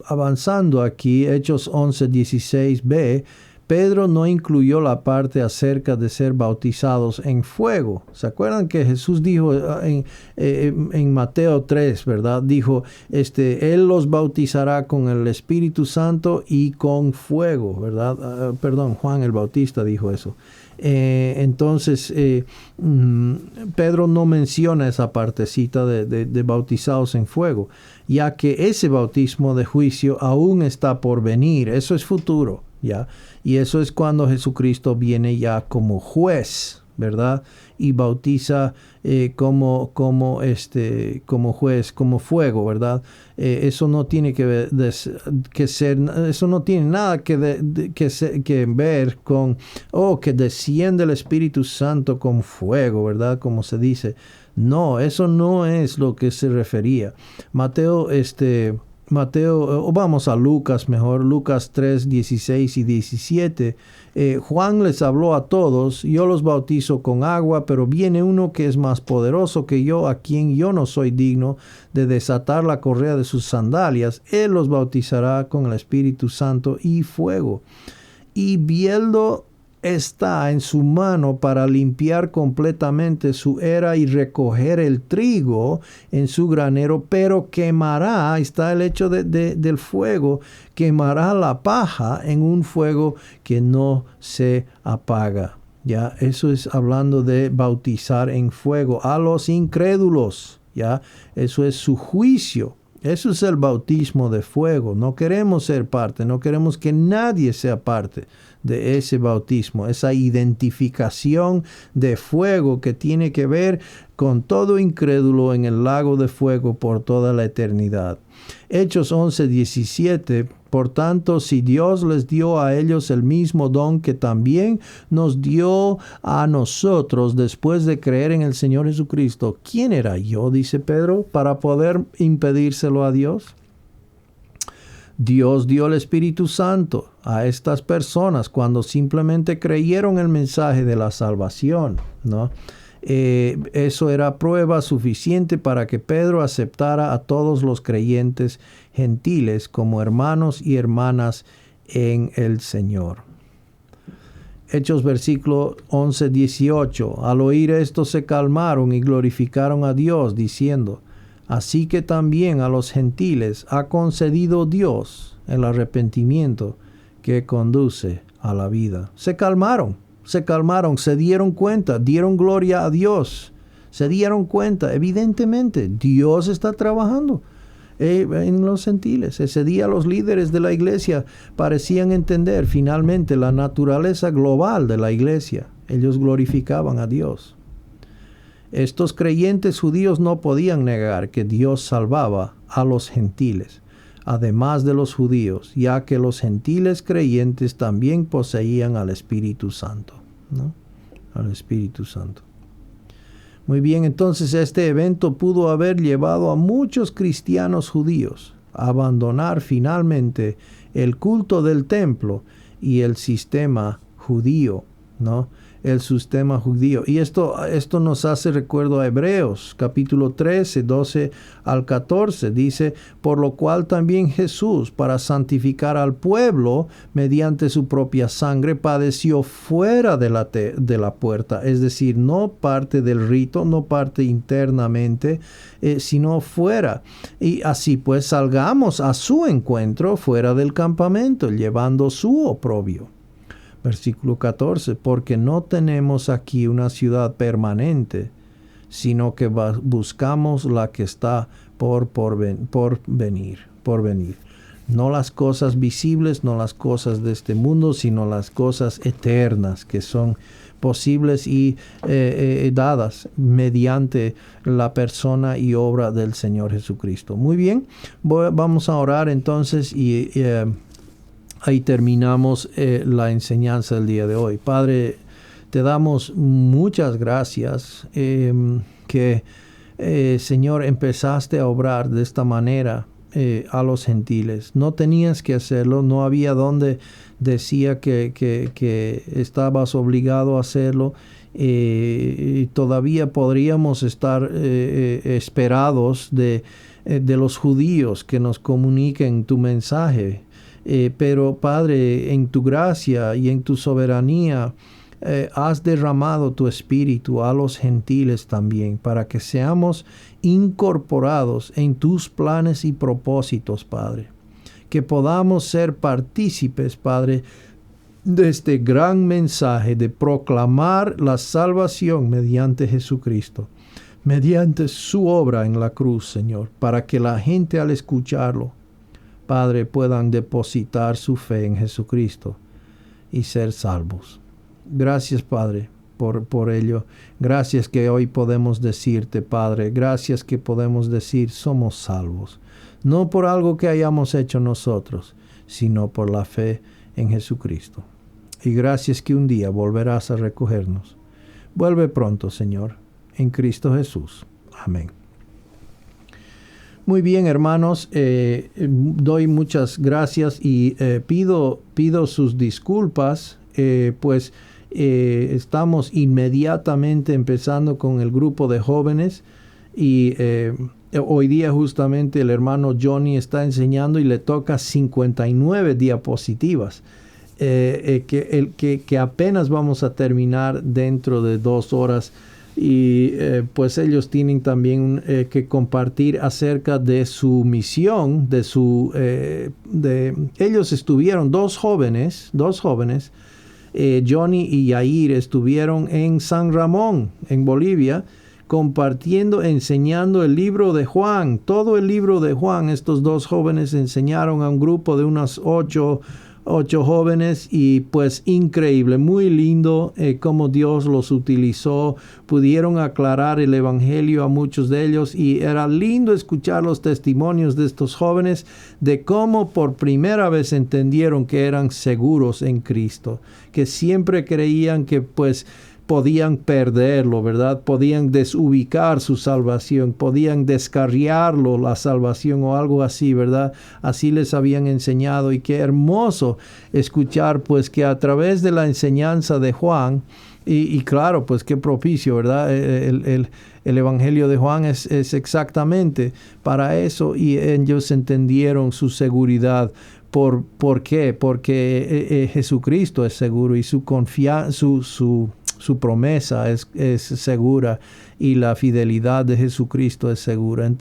A: Avanzando aquí, Hechos 11:16b, Pedro no incluyó la parte acerca de ser bautizados en fuego. ¿Se acuerdan que Jesús dijo en Mateo 3, verdad? Dijo, Él los bautizará con el Espíritu Santo y con fuego, ¿verdad? Juan el Bautista dijo eso. Entonces, Pedro no menciona esa partecita de bautizados en fuego, ya que ese bautismo de juicio aún está por venir. Eso es futuro, ¿ya? Y eso es cuando Jesucristo viene ya como juez, ¿verdad? Y bautiza como juez, como fuego, ¿verdad? Eso no tiene que ser, eso no tiene nada que ver con, que desciende el Espíritu Santo con fuego, ¿verdad? Como se dice. No, eso no es lo que se refería. Mateo, vamos a Lucas mejor, Lucas 3, 16 y 17. Juan les habló a todos, yo los bautizo con agua, pero viene uno que es más poderoso que yo, a quien yo no soy digno de desatar la correa de sus sandalias. Él los bautizará con el Espíritu Santo y fuego. Y viendo está en su mano para limpiar completamente su era y recoger el trigo en su granero, pero quemará, está el hecho del fuego, quemará la paja en un fuego que no se apaga. Ya, eso es hablando de bautizar en fuego a los incrédulos. Ya, eso es su juicio. Eso es el bautismo de fuego. No queremos ser parte, no queremos que nadie sea parte de ese bautismo, esa identificación de fuego que tiene que ver con todo incrédulo en el lago de fuego por toda la eternidad. Hechos 11:17. Por tanto, si Dios les dio a ellos el mismo don que también nos dio a nosotros después de creer en el Señor Jesucristo, ¿quién era yo, dice Pedro, para poder impedírselo a Dios? Dios dio el Espíritu Santo a estas personas cuando simplemente creyeron el mensaje de la salvación, ¿no? Eso era prueba suficiente para que Pedro aceptara a todos los creyentes gentiles como hermanos y hermanas en el Señor. Hechos versículo 11:18. Al oír esto se calmaron y glorificaron a Dios, diciendo, así que también a los gentiles ha concedido Dios el arrepentimiento que conduce a la vida. Se calmaron, se dieron cuenta, dieron gloria a Dios, se dieron cuenta, evidentemente, Dios está trabajando en los gentiles. Ese día los líderes de la iglesia parecían entender finalmente la naturaleza global de la iglesia. Ellos glorificaban a Dios. Estos creyentes judíos no podían negar que Dios salvaba a los gentiles, además de los judíos, ya que los gentiles creyentes también poseían al Espíritu Santo, ¿no? Al Espíritu Santo. Muy bien, entonces este evento pudo haber llevado a muchos cristianos judíos a abandonar finalmente el culto del templo y el sistema judío, ¿no? El sistema judío. Y esto nos hace recuerdo a Hebreos, capítulo 13, 12 al 14. Dice, por lo cual también Jesús, para santificar al pueblo mediante su propia sangre, padeció fuera de la puerta. Es decir, no parte del rito, no parte internamente, sino fuera. Y así pues salgamos a su encuentro fuera del campamento, llevando su oprobio. Versículo 14, porque no tenemos aquí una ciudad permanente, sino que buscamos la que está por venir. No las cosas visibles, no las cosas de este mundo, sino las cosas eternas que son posibles y dadas mediante la persona y obra del Señor Jesucristo. Muy bien, vamos a orar entonces y ahí terminamos la enseñanza del día de hoy. Padre, te damos muchas gracias que, Señor, empezaste a obrar de esta manera a los gentiles. No tenías que hacerlo, no había donde decía que estabas obligado a hacerlo. Y todavía podríamos estar esperados de los judíos que nos comuniquen tu mensaje. Pero Padre, en tu gracia y en tu soberanía, has derramado tu espíritu a los gentiles también, para que seamos incorporados en tus planes y propósitos, Padre. Que podamos ser partícipes, Padre, de este gran mensaje de proclamar la salvación mediante Jesucristo, mediante su obra en la cruz, Señor, para que la gente al escucharlo, Padre, puedan depositar su fe en Jesucristo y ser salvos. Gracias, Padre, por ello. Gracias que hoy podemos decirte, Padre, gracias que podemos decir somos salvos. No por algo que hayamos hecho nosotros, sino por la fe en Jesucristo. Y gracias que un día volverás a recogernos. Vuelve pronto, Señor, en Cristo Jesús. Amén. Muy bien, hermanos, doy muchas gracias y pido sus disculpas, pues estamos inmediatamente empezando con el grupo de jóvenes y hoy día justamente el hermano Johnny está enseñando y le toca 59 diapositivas que apenas vamos a terminar dentro de 2 horas. Y pues ellos tienen también que compartir acerca de su misión, ellos estuvieron, dos jóvenes, Johnny y Yair, estuvieron en San Ramón, en Bolivia, compartiendo, enseñando el libro de Juan, todo el libro de Juan. Estos dos jóvenes enseñaron a un grupo de unos 8 jóvenes y pues increíble, muy lindo cómo Dios los utilizó. Pudieron aclarar el evangelio a muchos de ellos y era lindo escuchar los testimonios de estos jóvenes de cómo por primera vez entendieron que eran seguros en Cristo, que siempre creían que pues podían perderlo, ¿verdad? Podían desubicar su salvación, podían descarriarlo, la salvación o algo así, ¿verdad? Así les habían enseñado y qué hermoso escuchar pues que a través de la enseñanza de Juan, y claro, pues qué propicio, ¿verdad? El Evangelio de Juan es exactamente para eso y ellos entendieron su seguridad. ¿Por qué? Porque Jesucristo es seguro y su promesa es segura y la fidelidad de Jesucristo es segura.